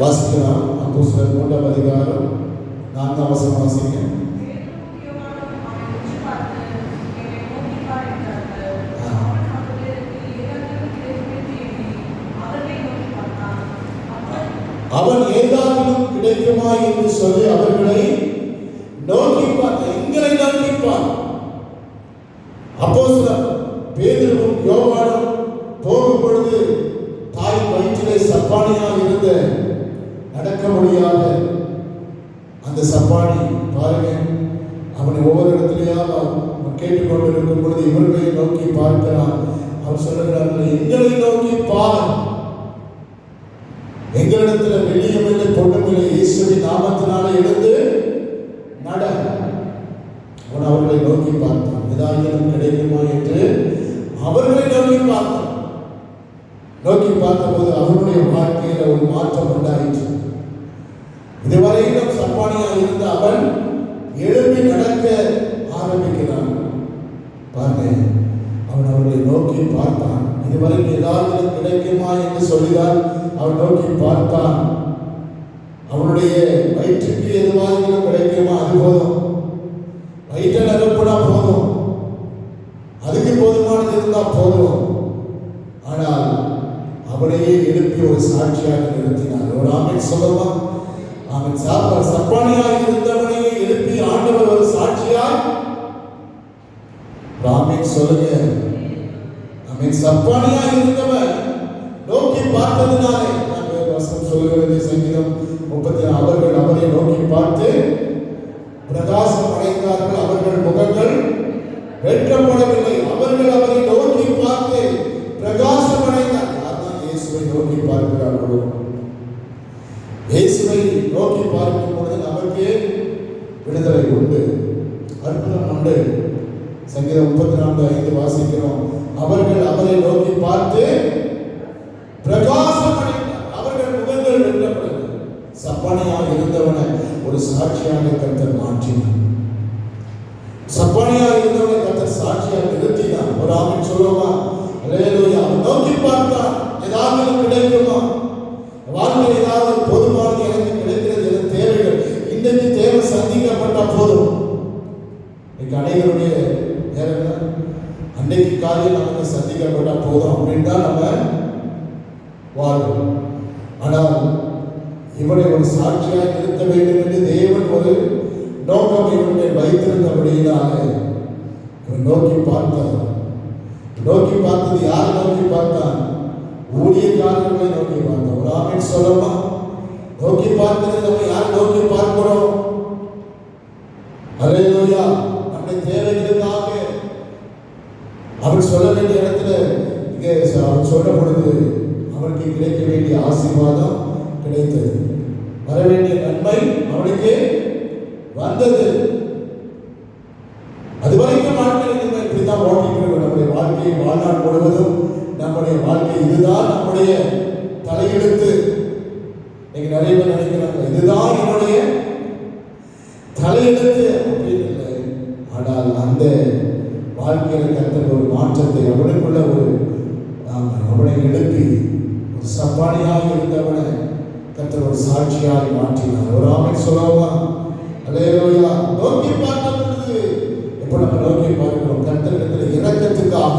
வாசிக்கலாம். அப்போஸ்தலர் 9ஆம் அதிகாரம் 4ஆம் வசனம் வாசிங்க. அவன் ஏதாவிலும் கிடைக்குமா என்று சொல்லி அவர்களை நோக்கி பார்த்தான், எங்களை நோக்கி பார்த்தான். அப்போஸ்தலர் பேதுருவும் யோவானும் போகும் பொழுது தாய் வயிற்றிலே சப்பானியாக இருந்த, நடக்க முடியாத அந்த சப்பானி பாருங்க, அவனை ஒவ்வொரு இடத்துலையாக கேட்டுக்கொண்டிருக்கும் பொழுது இவர்களை நோக்கி பார்க்கிறான். அவர் சொல்லுகிறார்கள், எங்களை நோக்கி பார், எங்களிடத்துல வெளியும் இல்லை பொண்ணும் இல்லை, இயேசுவின் நாமத்தினால எழுந்து நட. அவன் அவர்களை நோக்கி பார்த்தான். ஏதாயிலும் கிடைக்குமா என்று அவர்களை நோக்கி பார்த்தான். நோக்கி பார்த்தபோது அவனுடைய வாழ்க்கையில் ஒரு மாற்றம் உண்டாயிற்று. இதுவரையிலும் சப்பானியாக இருந்த அவன் எழுப்பி நடக்க ஆரம்பிக்கிறான். பாருங்க, அவன் அவர்களை நோக்கி பார்த்தான். இதுவரைக்கும் ஏதாவது கிடைக்குமா என்று சொல்லிதான் அவன் நோக்கி பார்த்தான். அவனுடைய வயிற்றுக்கு எதுவாக கிடைக்குமா, அது போதும். வயிற்றை நிரப்புனா போதும், அதுக்கு போதுமானது இருந்தால் போதும். ஆனால் அவனையே எழுப்பி ஒரு சாட்சியாக நிறுத்தினார். ஒரு ஆமென் சொல்லுமா? அவன் சப்பானியாக இருந்தவனையே எழுப்பி ஆண்டவர் ஒரு சாட்சியாய் ஆமென் சொல்லுங்க. அவன் சப்பானியாக இருந்தவன் நோக்கி பார்த்ததுனாலே வசனம் சொல்லுகிறது சங்கீதம் 30 அவர்கள் அவரை நோக்கி பார்த்து பிரகாசம் அடைந்தார்கள், அவர்கள் முகங்கள் வெட்கப்படவில்லை. அவர்கள் அவரை நோக்கி பார்த்து பிரகாசம் அடைந்தார்கள். அதான் இயேசுவை நோக்கி பார்க்கிறார்களோ. இயேசுவை நோக்கி பார்க்கும் பொழுது நமக்கு விடுதலை உண்டு, அற்புதம் உண்டு. சங்கீதம் 34:5 வாசிக்கிறோம். அவர்கள் அவரை நோக்கி பார்த்து பிரகாசம் அடைந்தார், அவர்கள் முகங்கள் வெட்கப்படவில்லை. சப்பானியாக இருந்தவனை ஒரு சாட்சியாக கர்த்தர் மாற்றினார். சப்பானியாக இருந்தவனை கர்த்தர் சாட்சியாக நிறுத்தினார். ஒரு ஆமென் சொல்லுமா? அல்லேலூயா. அவன் நோக்கி பார்த்தான், ஏதாவது கிடைக்குமா, வாழ்க்கையில் ஏதாவது போதுமானது எனக்கு கிடைக்கிறது, எனக்கு தேவைகள் இன்றைக்கு தேவை சந்திக்கப்பட்ட போதும். இன்னைக்கு அனைவருடைய நேரம் அன்றைக்கு காரியம் நமக்கு சந்திக்கப்பட்ட போதும் அப்படின்னு தான் நம்ம வாழ்வோம். ஆனால் இவனை ஒரு சாட்சியாக நிறுத்த வேண்டும் என்று தேவன் ஒரு நோக்கம் இவனை வைத்திருந்தபடியினால இவன் நோக்கி பார்த்தான். நோக்கி பார்த்தது யாரை நோக்கி பார்த்தான்? ஊழியக்காரர்களை நோக்கி பார்த்தான். ஒரு ஆமென் சொல்லமா? நோக்கி பார்க்கிறது நம்ம யாரை நோக்கி பார்க்கிறோம்? அல்லேலூயா. நம்முடைய தேவைகளுக்காக அவர் சொல்ல வேண்டிய இடத்துல இங்கே அவர் சொல்ல பொழுது அவனுக்கு கிடைக்க வேண்டிய ஆசீர்வாதம் கிடைத்தது, வர வேண்டிய நன்மை அவனுக்கு வந்தது. அதுவரைக்கும் வாழ்க்கையில் நம்ம இப்படிதான் ஓட்டிட்டு நம்முடைய வாழ்க்கையை வாழ்நாள் முழுவதும் நம்முடைய வாழ்க்கை இதுதான் நம்முடைய தலையெழுத்து. நீங்க நிறைய பேர் நினைக்கிறாங்க இதுதான் என்னுடைய தலையெழுத்து அப்படின்னு இல்லை. ஆனால் அந்த வாழ்க்கையில் கர்த்தர் ஒரு மாற்றத்தை அவனுக்குள்ள ஒரு அவனை எழுப்பி ஒரு சப்பானியாக இருந்தவனை கர்த்தர் ஒரு சாட்சியாக மாற்றினார். ஒரு ஆமென் சொல்லுவா? அல்லேலூயா. நோக்கி பார்த்த பொழுது இப்போ நம்ம நோக்கி பார்க்கிறோம் கர்த்தரிடத்தில் இரக்கத்துக்காக.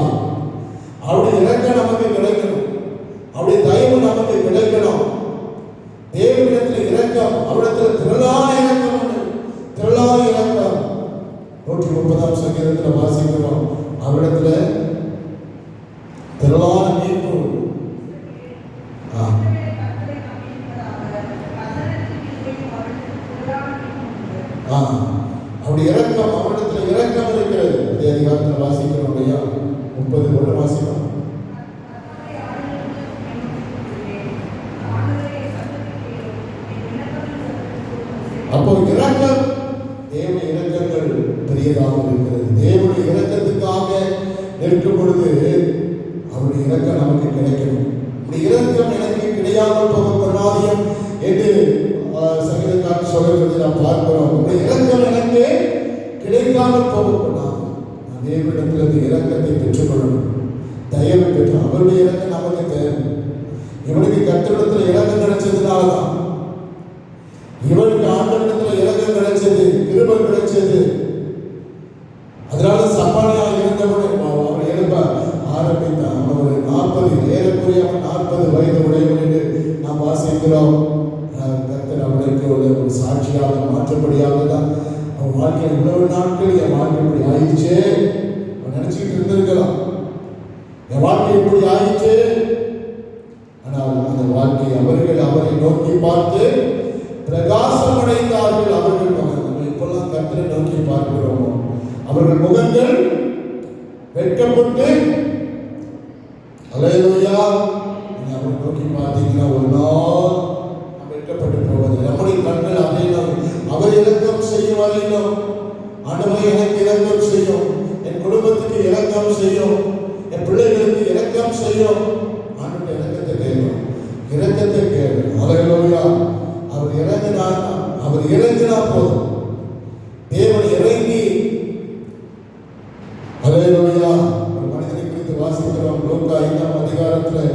அவருடைய இரக்கம் நமக்கு கிடைக்கணும், அவருடைய தயவு நமக்கு கிடைக்கணும். தேவனிடத்தில் இரக்கம், அவரிடத்தில் திரளான இரக்கம் உண்டு, திரளான இரக்கம். 130 சங்கீதத்தில் வாசிக்கிறோம், அவரிடத்துல திரளான மீட்பு உண்டு. அவருடைய இரக்கம், அவரிடத்தில் இரக்கம் இருக்கிறது. அதே அதிகாரத்தில் வாசிக்கிறோம் இல்லையா? 30 வாசிக்கிறோம். அப்போ இரக்கம், தேவ இரக்கங்கள் பெரியதாக இருக்கிறது. தேவனுடைய இரக்கத்துக்காக நிற்கும் பொழுது அவருடைய இரக்கம் நமக்கு கிடைக்கணும். இரக்கம் எனக்கு கிடையாமல் போகப்படாதியம் என்று சங்கீதக்காரர் சொல்லுகிறது நாம் பார்க்கிறோம். உடைய இரக்கம் எனக்கு கிடைக்காமல் போகப்படாது. நான் தேவனிடத்திலிருந்து இரக்கத்தை பெற்றுக்கொள்ளணும், தயவை பெற்று. அவருடைய இரக்கம் நமக்கு தேவை. இவனுக்கு கர்த்தரிடத்தில் இரக்கம் கிடைச்சதுனாலதான், இவனுக்கு ஆண்டவரிடத்தில் இரக்கம் கிடைச்சது, கிருபை கிடைச்சது. அதனால சப்பானியாக இருந்தவன் அவன் எழுப்ப ஆரம்பித்தான். அவன் 40 ஏறக்குறைய 40 வயது உடையவன் என்று நாம் வாசிக்கிறோம். கர்த்தர் அவனுக்கு ஒரு சாட்சியாக மாற்றப்படியாக தான் அவன் வாழ்க்கையில் இவ்வளவு நாட்கள் என் வாழ்க்கை இப்படி ஆயிடுச்சு அவன் நினைச்சுக்கிட்டு இருந்திருக்கலாம். என் வாழ்க்கை இப்படி ஆயிடுச்சு. ஆனால் அந்த வாழ்க்கை அவர்கள் அவரை நோக்கி பார்த்து பிரகாசம் அடைந்தார்கள். அவர்கள் நம்ம இப்பெல்லாம் கர்த்தரை நோக்கி பார்க்கிறோமோ அவர்கள் முகங்கள் வெட்கப்பட்டு, அல்லேலூயா. நீங்க அவரை நோக்கி பார்த்தீங்கன்னா ஒரு நாள் வெட்கப்பட்டு போவது நம்முடைய கண்கள் அதையிலும் அவர் இரக்கம் செய்யும் வரையிலும் ஆண்டவரே எனக்கு இரக்கம் செய்யும், என் குடும்பத்துக்கு இரக்கம் செய்யும், என் பிள்ளைகளுக்கு இரக்கம் செய்யும். ஆண்டவரே இரக்கத்தை கேட்கும், இரக்கத்தை கேட்கும். ஹல்லேலூயா. அவர் இறங்கினா போதும். தேவன் இறங்கி, ஹல்லேலூயா. ஒரு மனிதனை குறித்து வாசிக்கிறோம் லூக்கா 5ஆம் அதிகாரத்தில்.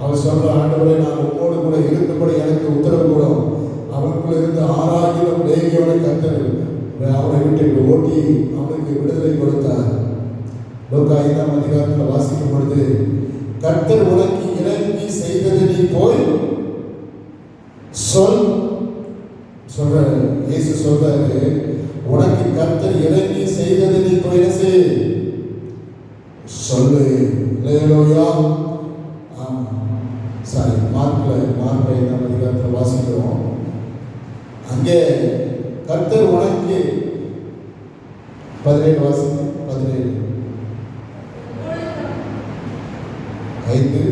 அவர் சொல்ற, ஆண்டவரே நான் உம்மோடு கூட இருக்கும்படி எனக்கு உத்தரவு கூடும். அவனுக்குள்ள இருந்து 6000 லேகியோனை கர்த்தர் அவனை விட்டு ஓட்டி அவனுக்கு விடுதலை கொடுத்தார். லூக்கா 5ஆம் அதிகாரத்தில் வாசிக்கும் பொழுது, கர்த்தர் உனக்கு இறங்கி செய்தது நீ போய் சொல். சொல்ற இயேசு சொல்றாரு, உனக்கு கர்த்தர் இறங்கி செய்தது நீ போய் என்ன செய், சொல்லு. ஹல்லேலூயா. சாரி, மார்க் 5ஆம் அதிகாரத்தில் வாசிக்கிறோம். அங்கே கர்த்தர் உனக்கு 17 வாசிக்க 17 5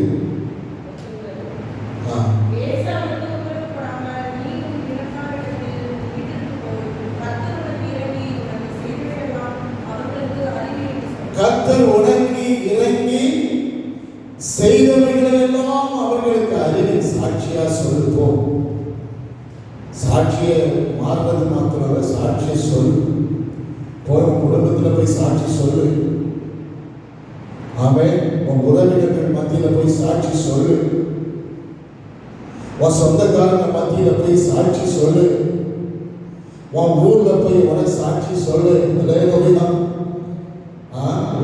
கர்த்தர் உனக்கு இறங்கி செய்தவைகளெல்லாம் அவர்களுக்கு அறிவி சாட்சியா சொல்லுவோம். சாட்சியை மாறுவது மாத்திரம், சாட்சியை சொல்லு. போய் உன் குடும்பத்தில் போய் சாட்சி சொல்லு. ஆமென். உன் உறவினர்கள் மத்தியில் போய் சாட்சி சொல்லு. உன் சொந்தக்காரங்க மத்தியில் போய் சாட்சி சொல்லு. உன் ஊர்ல போய் உனக்கு சாட்சி சொல்லு.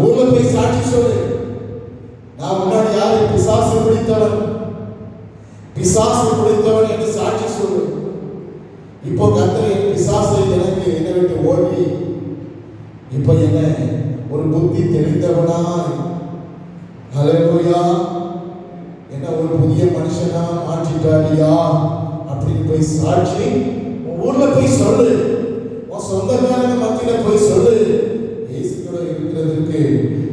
ஊர்ல போய் சாட்சி சொல்லு. நான் முன்னாடி யாரு பிசாசு பிடித்தவன் என்று சாட்சி சொல்லு. இப்போ கர்த்தர் என் பிசாசை எனக்கு என்னை விட்டு ஓடி இப்போ என்ன ஒரு புத்தி தெளிந்தவனாய், ஹல்லேலூயா, என்ன ஒரு புதிய மனுஷனா மாற்றிட்டாரியா அப்படின்னு போய் சாட்சி உன் ஊர்ல போய் சொல்லு. உன் சொந்தக்காரங்க மத்தியில போய் சொல்லு. இயேசு கூட இருக்கிறதுக்கு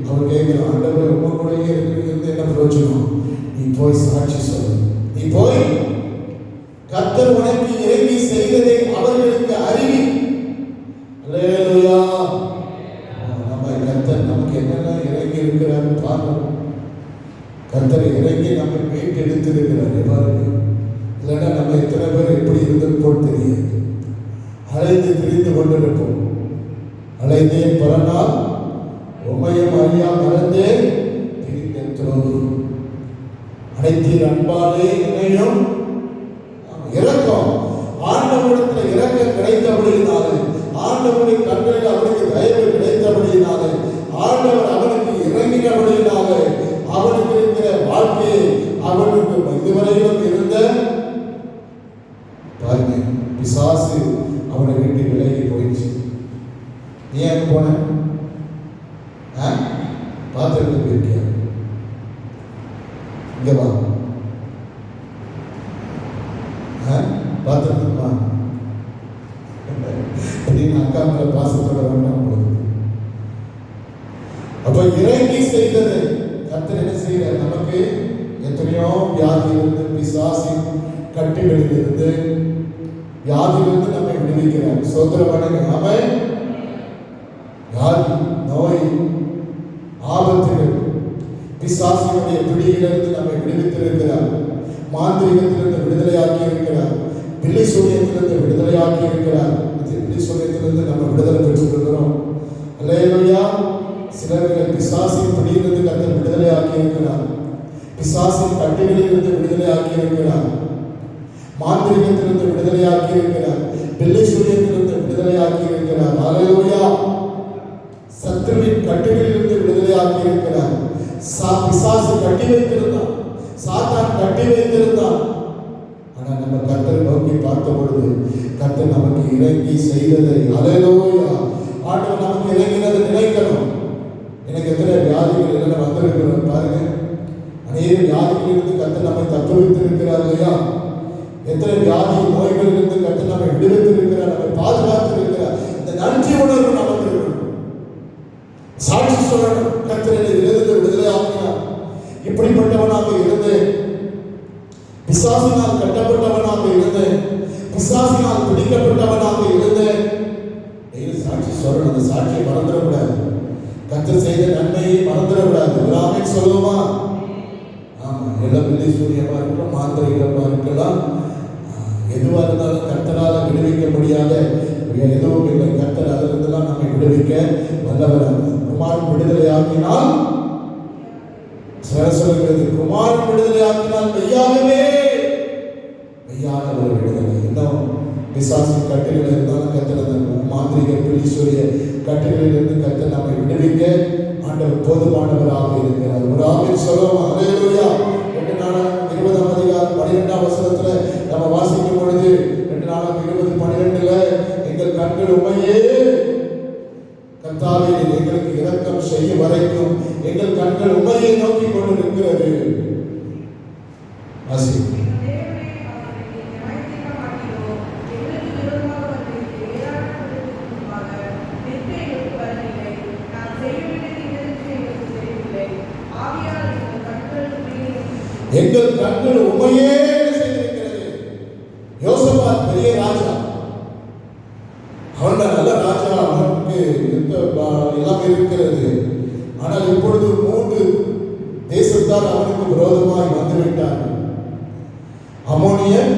அவர் கேட்கிற, ஆண்டவர் உங்க கூட இருக்கிறது என்ன பிரயோஜனம்? நீ போய் சாட்சி சொல்லு. நீ போய் கர்த்தர் உனக்கு இறங்கி செய்ததை அவர்களுக்கு அறிவி. ஹல்லேலூயா. நம்ம கர்த்தர் நமக்கு என்னென்ன இறங்கி இருக்கிறார் பார்க்கணும். கர்த்தர் இறங்கி நம்ம மீட்டு எடுத்திருக்கிறார். பாருங்க, இல்லைன்னா நம்ம எத்தனை பேர் எப்படி இருந்தது போல் தெரியாது. அழைந்து திரிந்து கொண்டிருப்போம். அழைந்தேன் பல நாள், உமையம் அறியா மறந்தேன் பிரிந்தேன் துரோகி. அனைத்தீர் அன்பாலே என்னையும் இரக்கம். ஆண்டவரிடத்தில் இரக்கம் கிடைத்தபடியினாலே, ஆண்டவருடைய கண்களில் அவனுக்கு தயவு கிடைத்தபடியினாலே, ஆண்டவர் அவனுக்கு இறங்கினபடியினாலே, அவனுக்கு இருக்கிற வாழ்க்கையை அவனுக்கு இதுவரையிலும் இருந்த பாருங்க பிசாசு அவனை விட்டு விலகி போயிடுச்சு. நீ எங்க போன? பார்த்துட்டு போயிருக்கிய? இங்க வா, பார்த்துருக்குமா அப்படின்னு அக்கா மேல பாசத்தோட வேண்டாம் உங்களுக்கு. அப்ப இறங்கி செய்தது கர்த்தர் என்ன செய்யற? நமக்கு எத்தனையோ வியாதியிலிருந்து, பிசாசின் கட்டுகளிலிருந்து, வியாதியிலிருந்து நம்மை விடுவிக்கிறார். சோத்திரமான ஆமென். வியாதி, நோய், ஆபத்துகள், பிசாசினுடைய பிடியிலிருந்து நம்மை விடுவித்திருக்கிறார். மாந்திரிகத்திலிருந்து விடுதலையாக்கி இருக்கிறார். பிள்ளை சூரியத்திலிருந்து விடுதலையாக்கி இருக்கிறார். பிள்ளை சூரியத்திலிருந்து நம்ம விடுதலை பெற்றுக்கிறோம். அல்லேலூயா. சிலர்களை பிசாசின் பிடியிலிருந்து கர்த்தர் விடுதலையாக்கி இருக்கிறார். பிசாசின் கட்டுகளிலிருந்து விடுதலையாக்கி இருக்கிறார். மாந்திரிகத்திலிருந்து விடுதலையாக்கி இருக்கிறார். பிள்ளை சூரியத்திலிருந்து விடுதலையாக்கி இருக்கிறார். அல்லேலூயா. சத்துருவின் கட்டுகளிலிருந்து விடுதலையாக்கி இருக்கிறார். பிசாசு கட்டி வைத்திருந்தான், சாத்தான் கட்டி வைத்திருந்தான். ஆனா நம்ம கர்த்தரை நோக்கி பார்த்த பொழுது கர்த்தர் நமக்கு இறங்கி செய்ததை, அல்லேலூயா, ஆண்டவர் நமக்கு இறங்கினதை நினைக்கணும். எனக்கு எத்தனை வியாதிகள் என்னென்ன வந்திருக்கிறோம் பாருங்க. அநேக வியாதிகளிலிருந்து கர்த்தர் நம்மை தப்பு வைத்திருக்கிறார் இல்லையா? எத்தனை வியாதி நோய்களிலிருந்து கர்த்தர் நம்மை விடுவித்திருக்கிறார், நம்மை பாதுகாத்திருக்கிறார். இந்த நன்றி உணர்வு நமக்கு இருக்கணும். சாட்சி சொல்லணும், கர்த்தர் என்னை இதிலிருந்து விடுதலை ஆக்கினார். இப்படிப்பட்டவனாக இருந்தேன், பிசாசினால் கட்டப்பட்டவனாக இருந்தேன், பிசாசினால் பிடிக்கப்பட்டவனாக இருந்தேன். சாட்சி சொல்லணும். சொல்லுவோமா? ஆமா, எல்லாம் பில்லி சூரியமா இருக்கலாம், மாந்திரிகமா இருக்கலாம், எதுவாக இருந்தாலும் கர்த்தரால் விடுவிக்க முடியாத எதுவும் இல்லை. கர்த்தர் அதிலிருந்துலாம் நம்மை விடுவிக்க வல்லவர். குமாரன் விடுதலை ஆக்கினால் சொல்கிறது, குமாரன் விடுதலை ஆக்கினால் மெய்யாகவே மெய்யானவர் விடுதலை. இன்னும் பிசாசு கட்டுகள் இருந்தாலும் கர்த்தர் மாந்திரிக பில்லீஸ்வரிய கட்டுகளில் இருந்து கர்த்தர் நம்மை விடுவிக்க ஆண்டவர் போதுமானவராக இருக்கிறார். ஒரு ஆமென் சொல்லுவோம். ஹல்லேலூயா. 20ஆம் அதிகாரம் 12ஆம் வசனத்துல நம்ம வாசிக்கும் பொழுது 2:20-12 எங்கள் கண்கள் உம்மையே கர்த்தாவே எங்களுக்கு இரக்கம் செய்ய வரைக்கும் எங்கள் கண்கள் உம்மையே நோக்கி கொண்டு இருக்கிறது. எங்கள் கண்கள் உண்மையே செய்திருக்கிறது. யோசபாத் பெரிய ராஜா, அவன் நல்ல ராஜா, அவனுக்கு எல்லாம் இருக்கிறது. ஆனால் இப்பொழுது 3 தேசத்தார் அவனுக்கு விரோதமாய் வந்துவிட்டார்கள். அம்மோனியர்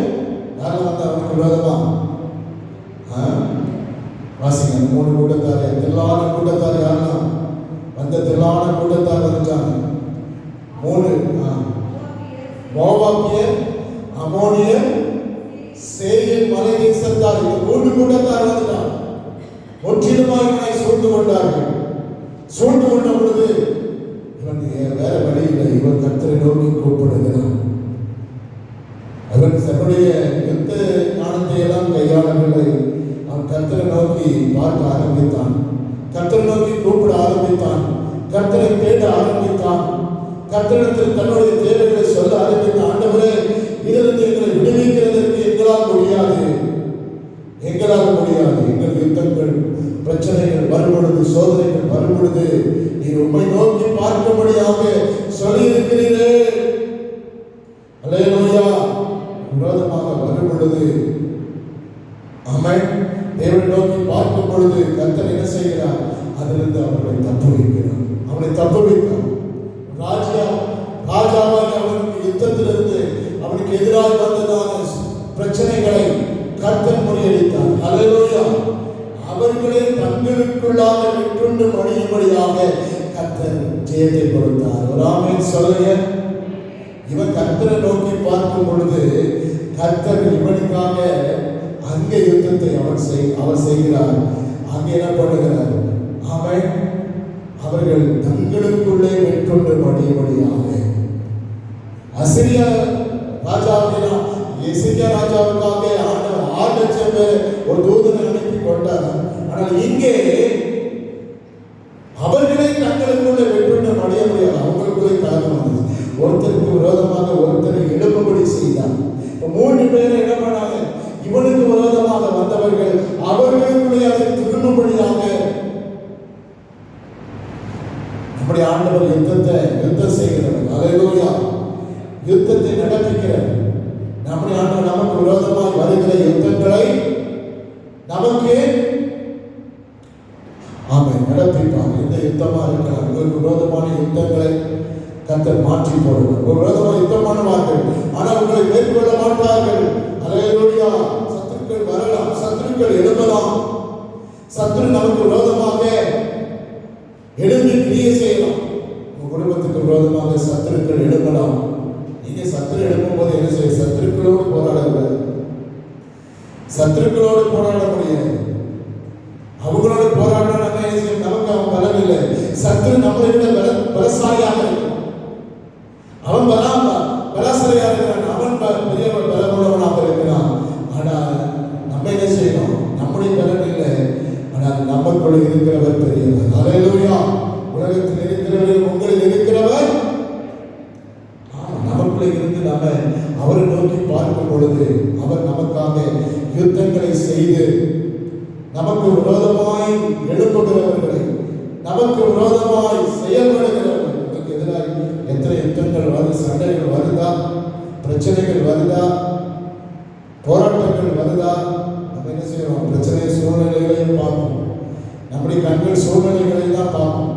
யாரும் வந்து அவனுக்கு விரோதமா வாசிங்க. 3 கூட்டத்தார், திரளான கூட்டத்தார் யாருன்னா வந்த திரளான கூட்டத்தார் வந்துட்டாங்க. 3 மோவாபியர், அம்மோனியர், சேயீர் மலை தேசத்தார், இந்த 3 கூட்டத்தார் வந்துட்டார். முற்றிலுமாக இவனை சூழ்ந்து கொண்டார்கள். சூழ்ந்து கொண்ட பொழுது இவன் வேற வழி இல்லை, இவன் கர்த்தரை நோக்கி கூப்பிடுகிறான். அவன் தன்னுடைய யுத்த ஞானத்தை எல்லாம் கையாளவில்லை. அவன் கர்த்தரை நோக்கி பார்க்க ஆரம்பித்தான், கர்த்தரை நோக்கி கூப்பிட ஆரம்பித்தான், கர்த்தரை கேட்க ஆரம்பித்தான், கர்த்தரிடத்தில் தன்னுடைய தேவைகளை சொல்ல ஆரம்பித்த. ஆண்டவரே, இதிலிருந்து எங்களை விடுவிக்கிறதற்கு எங்களால் முடியாது, எங்களால் முடியாது. எங்கள் யுத்தங்கள் பிரச்சனைகள் வரும்பொழுது, சோதனைகள் வரும்பொழுது நீர் உம்மை நோக்கி பார்க்கும்படியாக சொல்லி இருக்கிறீரே. அல்லேலூயா. விரோதமாக வரும் பொழுது ஆமென், தேவனை நோக்கி பார்க்கும் பொழுது கர்த்தர் என்ன செய்கிறார்? அதிலிருந்து அவர்களை தப்புவிக்கிறார். அவனை தப்புவித்தார். ராஜாவாக அவனுக்கு யுத்தத்திலிருந்து அவனுக்கு எதிராக வந்ததான பிரச்சனைகளை கர்த்தர் முறியடித்தார். அல்லேலூயா. அவர்களே தங்களுக்குள்ளாக வெற்றுண்டு மடியும்படியாக கர்த்தர் ஜெயத்தை கொடுத்தார். ஒரு ஆமென் சொல்லுங்க. இவன் கர்த்தரை நோக்கி பார்க்கும் பொழுது கர்த்தர் இவனுக்காக அங்கே யுத்தத்தை அவர் செய்கிறார். அங்கே என்ன பண்ணுகிறார்? ஆமென். அவர்கள் தங்களுக்குள்ளே வெற்றுண்டு மடியும்படியாக அசிரியா ராஜாவினால் எசேக்கியா ராஜாவுக்காக 6,00,000 பேர் ஒரு தூதனை அனுப்பி கொண்டார். ஆனால் இங்கே அவர்களே தங்களுக்குள்ளே வெற்றுண்டு மடிய முடியாது. அவங்களுக்குள்ளே கலகம் வந்தது. ஒருத்தருக்கு விரோதமாக ஒருத்தரை எழுப்பும்படி செய்தார். 3 பேரை என்ன பண்ணாங்க? இவனுக்கு விரோதமாக வந்தவர்கள் அவர்களுக்குள்ளே அதை திரும்பும்படியாக நம்முடைய ஆண்டவர் யுத்தம் செய்கிறவர். அல்லேலூயா. யுத்தத்தை நடப்பிக்கிறார். நம்முடைய ஆண்டவர் நமக்கு விரோதமாய் வருகிற யுத்தங்களை நமக்கு நடப்பிப்பார். எந்த யுத்தமா இருக்கலாம், உங்களுக்கு விரோதமான யுத்தங்களை கர்த்தர் மாற்றி போடுவார். ஒரு விரோதமான யுத்தம் பண்ணுவார்கள், ஆனால் உங்களை மேற்கொள்ள மாட்டார்கள். அல்லேலூயா. சத்துருக்கள் வரலாம், சத்துருக்கள் எழும்பலாம். சத்துரு நமக்கு விரோதமாக எழும்பி கிரியை செய்யலாம். உங்க குடும்பத்துக்கு விரோதமாக சத்துருக்கள் எழும்பலாம். நீங்க சத்துரு எழுப்பும் போது என்ன செய்ய? சத்துருக்களோடு போராடக்கூடாது. சத்துருக்களோடு போராட முடியாது. அவங்களோட போராடினா நமக்கு அவன் பலன் இல்லை. சத்துரு நம்மளை விட பலசாலியாக இருக்கும். அவன் பலசாலியாக இருக்கிறான், அவன் பெரிய பலமுள்ளவனாக இருக்கிறான். ஆனால் நம்ம என்ன செய்யணும்? நம்முடைய பலன் இல்லை, ஆனால் நமக்குள்ள இருக்கிறவர் பெரியவர். அல்லேலூயா. உலகத்தில் இருக்கிறவர் உங்களில் இருக்கிறவர் நமக்குள்ள இருந்து நாம அவரை நோக்கி பார்க்கும் பொழுது அவர் நமக்காக யுத்தங்களை செய்து நமக்கு விரோதமாய் எழுப்புகிறவர்களை, நமக்கு விரோதமாய் செயல்படுகிறவர்கள், நமக்கு எதிராக எத்தனை யுத்தங்கள் வருது, சண்டைகள் வருதா, பிரச்சனைகள் வருதா, போராட்டங்கள் வருதா, நம்ம என்ன செய்யறோம்? பிரச்சனை சூழ்நிலைகளையும் பார்ப்போம். நம்முடைய கண்கள் சூழ்நிலைகளை தான் பார்ப்போம்.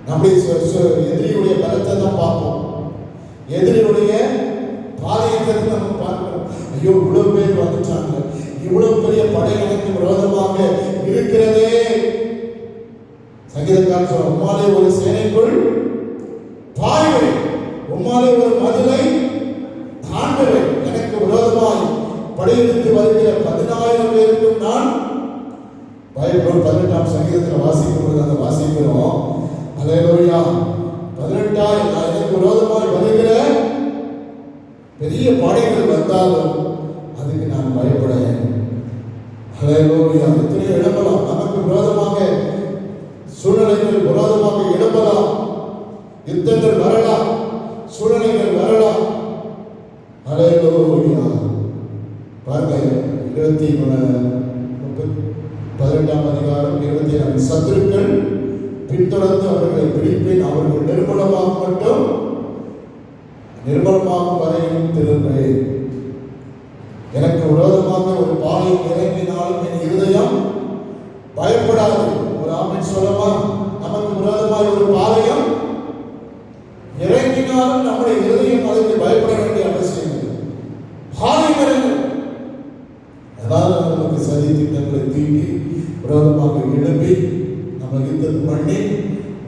நம்முடைய எதிரியுடைய எதிரியுடைய பாளையத்தை நம்ம பார்க்கிறோம். ஐயோ, இவ்வளவு பேர் வந்துட்டாங்க, இவ்வளவு பெரிய படை எனக்கு விரோதமாக இருக்கிறதே. சங்கீதக்காரன் சொல்ற, உம்மாலே ஒரு சேனைக்குள் பாய்வேன், உம்மாலே ஒரு மதிலை தாண்டுவேன். எனக்கு விரோதமாய் படையெடுத்து வருகிற 10,000 பேருக்கும் நான் பயப்படும். 18ஆம் சங்கீதத்தில் வாசிக்கும் அந்த வாசிக்கிறோம். அல்லேலூயா. 18 எனக்கு விரோதமாய் வருகிற பெரிய படைகள் வந்தாலும் அதுக்கு நான் பயப்படேன். அல்லேலூயா. எத்தனையோ எழும்பலாம், நமக்கு விரோதமாக சூழ்நிலைகள் விரோதமாக எழும்பலாம், யுத்தங்கள் வரலாம், சூழ்நிலைகள் வரலாம். அல்லேலூயா. பாருங்க, 18ஆம் அதிகாரம் 24. சத்துருக்கள் பின்தொடர்ந்து அவர்களை பிடிப்பேன், அவர்கள் நிர்மலமாகும் வரையும் திரும்பேன். எனக்கு விரோதமாக ஒரு பாளையம் இறங்கினாலும் என் இருதயம் பயப்படாது. ஒரு ஆமென் சொல்லமா? நமக்கு விரோதமாக ஒரு பாளையம் இறங்கினாலும் நம்முடைய இருதயம் அதற்கு பயப்பட வேண்டிய அவசியம் இல்லை. பாளையம் இறங்கும், அதாவது நமக்கு சதி திட்டங்களை தீட்டி விரோதமாக எழுப்பி நம்ம யுத்தம் பண்ணி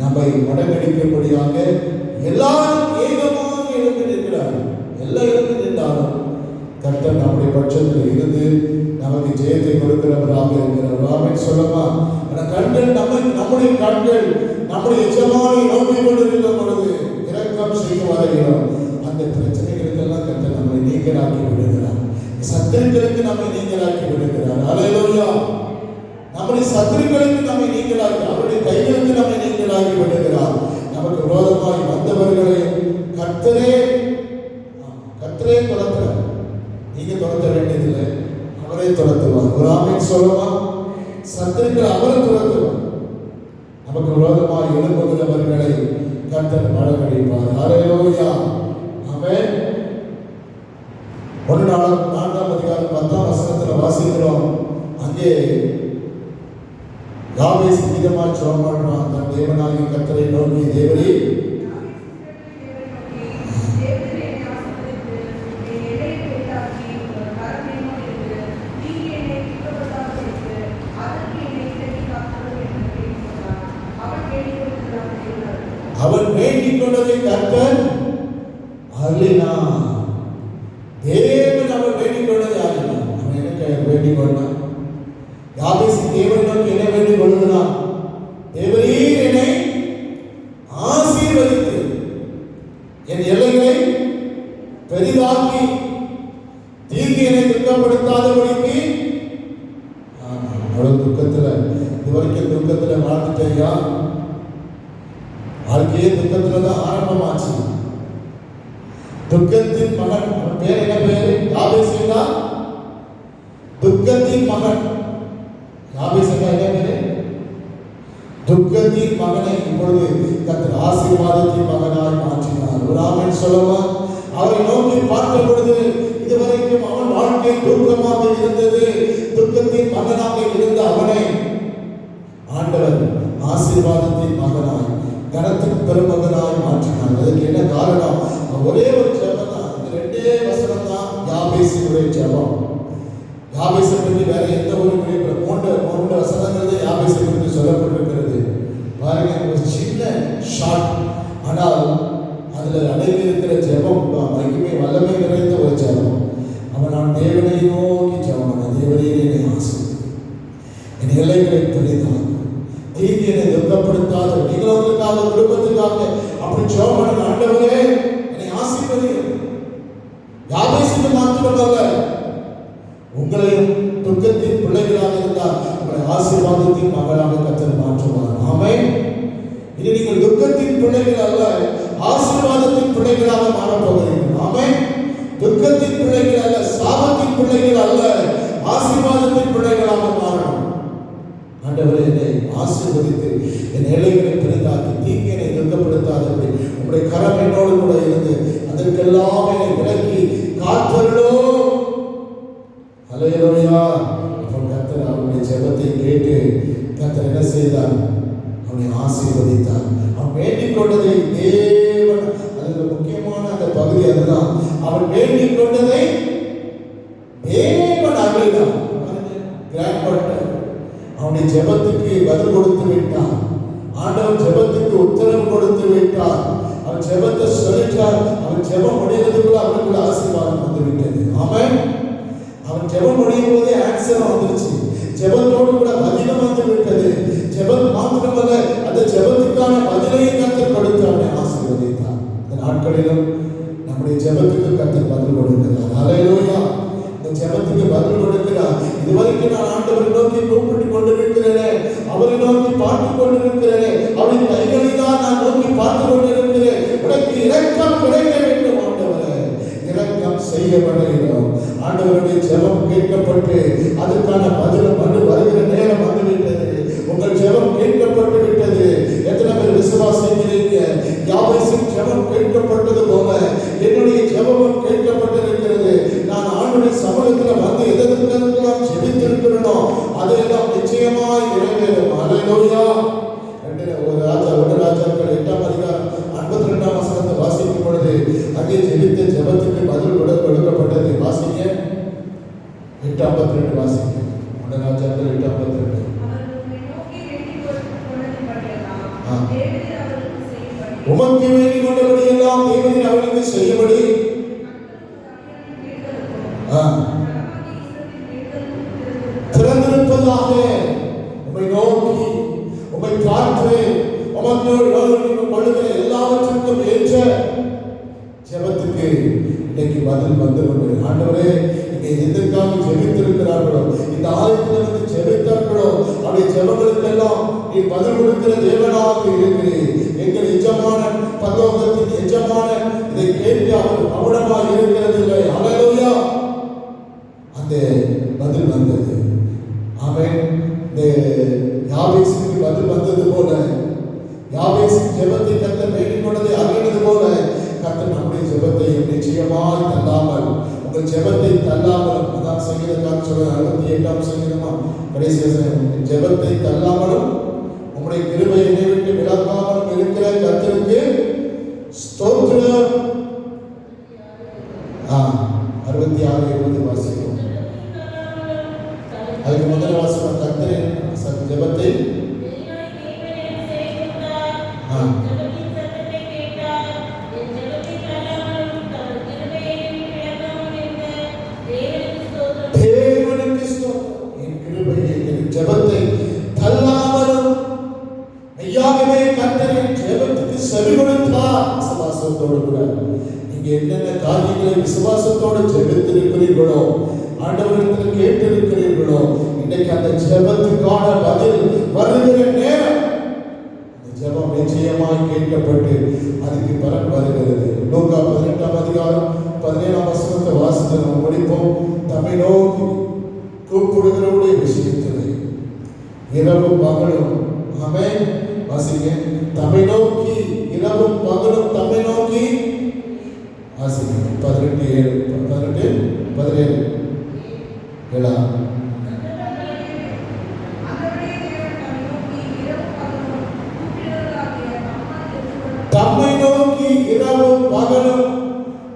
நம்மை மடங்கடிக்கும்படியாக எல்லாரும் ஏகமாக எழுந்து நிற்கிறார்கள். எல்லாம் எழுந்து நின்றாலும் கர்த்தர் நம்முடைய பட்சத்தில் இருந்து நமக்கு ஜெயத்தை கொடுக்கிறவராக இருக்கிறார். ஆமென் சொல்லமா? கண்கள் நம்முடைய கண்கள் நம்முடைய எஜமானை நோக்கி கொண்டிருக்கும் பொழுது இரக்கம் செய்ய வருகிறோம். அந்த பிரச்சனைகளுக்கெல்லாம் கர்த்தர் நம்மை நீங்களாக்கி விடுகிறார். சத்துருக்களுக்கு நம்மை நீங்களாக்கி விடுகிறார். அல்லேலூயா. நம்முடைய சத்துருக்களுக்கு நம்மை நீங்களாக்கி, அவருடைய கைகளுக்கு நம்மை நீங்களாக்கி விடுகிறார். நமக்கு விரோதமாய் வந்தவர்களை கர்த்தரே துரத்துறார். நீங்க துரத்த வேண்டியதில்லை, அவரே துரத்துவார். ஒரு ஆமென் சொல்லவா? சத்துருக்கள் அவரை துரத்துவார். நமக்கு விரோதமாய் எழும்புகிறவர்களை கர்த்தர் மடங்கடிப்பார். அல்லேலூயா. ஆமென். 1 நாளாகமம் 4ஆம் அதிகாரம் 10ஆம் வசனத்தில் வாசிக்கிறோம். அங்கே யாபேஸ் விதமாய் ஜெபம் பண்றான். தன் தேவனாகிய கர்த்தரை நோக்கி, தேவரே அவன் வேண்டிக் கொண்டதை கர்த்தர் அருளினார். தேவன் அவன் வேண்டிக் கொண்டதை அருளினார். அவன் எனக்கு வேண்டிக் கொண்டான். யாபேஸ் தேவனை நோக்கி என்ன வேண்டிக் கொள்கிறான்? தேவரீர் என்னை ஆசீர்வதித்து என் எல்லைகளை பெரிதாக்கி தீங்கு என்னை துக்கப்படுத்தாதபடிக்கு. அவ்வளவு துக்கத்துல, இதுவரைக்கும் துக்கத்துல வாழ்ந்துட்டேயா? வாழ்க்கையே துக்கத்துல தான் ஆரம்பமாச்சு. துக்கத்தின் மகன், அவன் பேர் என்ன பேரு? யாபேஸ். துக்கத்தின் மகன். யாபேஸ் என்ன பேரு? துக்கத்தின் மகனை இப்பொழுது கர்த்தர் ஆசீர்வாதத்தின் மகனாய் மாற்றினார். ஒரு ஆமென் சொல்லவா? அவரை நோக்கி பார்த்த பொழுது இதுவரைக்கும் அவன் வாழ்க்கை துக்கமாக இருந்தது. துக்கத்தின் மகனாக இருந்த அவனை ஆண்டவர் ஆசீர்வாதத்தின் மகனாய், கனத்தின் பெருமகனாய் மாற்றினார். அதுக்கு என்ன காரணம்? ஒரே ஒரு ஜெபம் தான். இந்த 2 வசனம் தான் யாபேசினுடைய ஜெபம். யாபேசை பற்றி வேற எந்த ஒரு 3 வசனங்கள் யாபேசை பற்றி சொல்லப்பட்டிருக்கிறது. பாருங்க, ஒரு சின்ன ஷார்ட், ஆனால் அதில் அடங்கி இருக்கிற ஜெபம் மகிமை வல்லமை நிறைந்த ஒரு ஜெபம். அவன் நான் தேவனை நோக்கி ஜெபம், தேவனே என்னை ஆசீர்வதி, என் எல்லைகளை பெரிதாக்கும், தீங்கு என்னை துக்கப்படுத்தாத. நீங்களுக்காக, குடும்பத்துக்காக அப்படி ஜெபம் பண்ண. ஆண்டவரே என்னை ஆசீர்வதி. யாபேசுக்கு மாத்திரமல்ல, உங்களையும் துக்கத்தின் பிள்ளைகளாக இருந்தால் உங்களை ஆசீர்வாதத்தின் மகளாக கர்த்தர் மாற்றுவார். ஆமென். இனி நீங்கள் துக்கத்தின் பிள்ளைகள் அல்ல, ஆசீர்வாதத்தின் பிள்ளைகளாக மாறப்போகிறீர்கள். ஆமென். துக்கத்தின் பிள்ளைகள் அல்ல, சாபத்தின் பிள்ளைகள் அல்ல, ஆசீர்வாதத்தின் பிள்ளைகளாக மாறணும். ஆண்டவரே என்னை ஆசீர்வதித்து என் எல்லைகளை பெரிதாக்கி தீங்கு என்னை துக்கப்படுத்தாதபடி உங்களுடைய கரம் என்னோடு கூட இருந்து அதற்கெல்லாம் என்னை விலக்கி காத்தருளோ. அல்லேலூயா. அப்போ கர்த்தர் அவனுடைய ஜெபத்தை கேட்டு கர்த்தர் என்ன செய்தார்? அவனை ஆசீர்வதித்தார். அவன் வேண்டிக் கொண்டதை தேவன், அதுக்கு முக்கியமான அந்த பகுதி அவன் வேண்டிக் கொண்டதை தேவன் அருளினார். அவனுடைய ஜெபத்துக்கு பதில் கொடுத்து விட்டார். ஆண்டவர் ஜெபத்துக்கு உத்தரவு கொடுத்து விட்டார். அவன் ஜெபத்தை சொல்லிட்டார். அவன் ஜெபம் முடிகிறதுக்குள்ள அவனுக்குள்ள ஆசீர்வாதம் வந்து விட்டது. ஆமென். அவன் ஜெபம் முடியும் போதே ஆன்சர் வந்துருச்சு. ஜெபத்தோடு கூட பதிலும் வந்து விட்டது. ஜெபம் மாத்திரமல்ல, அந்த ஜெபத்துக்கான பதிலையும் கர்த்தர் கொடுத்து அவனை ஆசீர்வதித்தார். இந்த நாட்களிலும் நம்முடைய ஜெபத்துக்கு கர்த்தர் பதில் கொடுக்கிறார். ஹல்லேலூயா. இந்த ஜெபத்துக்கு பதில் கொடுக்கிறார். இதுவரைக்கும் நான் ஆண்டவரை நோக்கி கூப்பிட்டு கொண்டிருக்கிறேன், அவரை நோக்கி பார்த்து கொண்டிருக்கிறேன், அவருடைய கைகளை தான் நான் நோக்கி பார்த்து கொண்டிருக்கிறேன். உனக்கு இரக்கம் கிடைக்க வேண்டும் ஆண்டவரே, இரக்கம் செய்யப்பட வேண்டும். ஆண்டவருடைய ஜெபம் கேட்கப்பட்டு அதற்கான பதில் வருகிற நேரம் வந்துவிட்டது. உங்கள் ஜெபம் கேட்கப்பட்டு விட்டது. எத்தனை பேர் விசுவாசிக்கிறீங்க? யாபேசின் ஜெபம் கேட்கப்பட்டது போல என்னுடைய ஜெபமும் கேட்கப்பட்டிருக்கிறது. நான் ஆண்டவருடைய சமூகத்தில் வந்து எதற்கெல்லாம் ஜெபித்திருக்கிறேனோ அதையெல்லாம் நிச்சயமாய் நிறைவேறும். ஹல்லேலூயா. ராஜாக்கள் 8ஆம் அதிகாரம் 52ஆம் வசனத்தை வாசிக்கும் பொழுது அங்கே ஜெபித்த ஜெபத்துக்கு பதில் கொடுக்கப்பட்டது. வாசிங்க, 8:52 வாசிங்க. ராஜாக்கள் 8:52. உமக்கு வேண்டிக் கொண்டபடியெல்லாம் தேவன் அவர்களுக்கு செய்யும்படி திறந்திருப்பதாக உம்மை நோக்கி உம்மை பார்த்து உமக்கு கொள்ளுகிற எல்லாவற்றுக்கும் ஏற்ற ஜெபத்துக்கு இன்னைக்கு பதில் வந்து கொண்டு ஆண்டவரே இங்கே எதற்காக ஜெபித்திருக்கிறார்களோ, இந்த ஆலயத்தில் வந்து ஜெபித்தார்களோ அவருடைய ஜெபங்களுக்கெல்லாம் நீ பதில் கொடுக்கிற தேவனாக இருக்கிறீர். எங்கள் எஜமானன், பரலோகத்தின் எஜமானன் இதை கேட்க அவர் மௌனமாக இருக்கிறது இல்லை. ஹல்லேலூயா. அந்த பதில் வந்தது. ஆமென். இந்த யாபேசுக்கு பதில் வந்தது போல, யாபேசின் ஜெபத்தை கர்த்தர் வேண்டிக் கொண்டதை அறிந்தது போல கர்த்தர் நம்முடைய ஜெபத்தை நிச்சயமாய் தள்ளாமல், உங்கள் ஜெபத்தை தள்ளாமலும், அதான் சங்கீதக்காரன் சொல்ற 68ஆம் சங்கீதமா கடைசி ஜெபத்தை தள்ளாமலும் உம்முடைய கிருபை என்னை விட்டு விலகாமலும் இருக்கிற கர்த்தருக்கு ஸ்தோத்திரம். 66:20 வாசிக்கும். அதுக்கு முதல் வாசகம் கர்த்தரின் ஜெபத்தை ஜெபத்தை தள்ளாமலும் மெய்யாகவே கர்த்தரின் ஜெபத்துக்கு செவி கொடுத்தார். விசுவாசத்தோடு கூட நீங்க என்னென்ன காரியங்களை விசுவாசத்தோடு ஜெபித்திருக்கிறீர்களோ, ஆண்டவரிடத்தில் கேட்டிருக்கிறீர்களோ, இன்னைக்கு அந்த ஜெபத்துக்கான பதில் வருகிற நேரம் அந்த ஜெபம் நிச்சயமாய் கேட்கப்பட்டு அதுக்கு பலன் வருகிறது. லூக்கா 18ஆம் அதிகாரம் 17ஆம் வசனத்தை வாசித்து நம்ம முடிப்போம். தம்மை நோக்கி கூப்பிடுகிறவருடைய விஷயத்திலே இரவும் பகலும், ஆமென், வாசிங்க. தம்மை நோக்கி இரவும் பகலும் தம்மை நோக்கி வாசிங்க. 18:17 தம்மை நோக்கி இரவும் பகலும்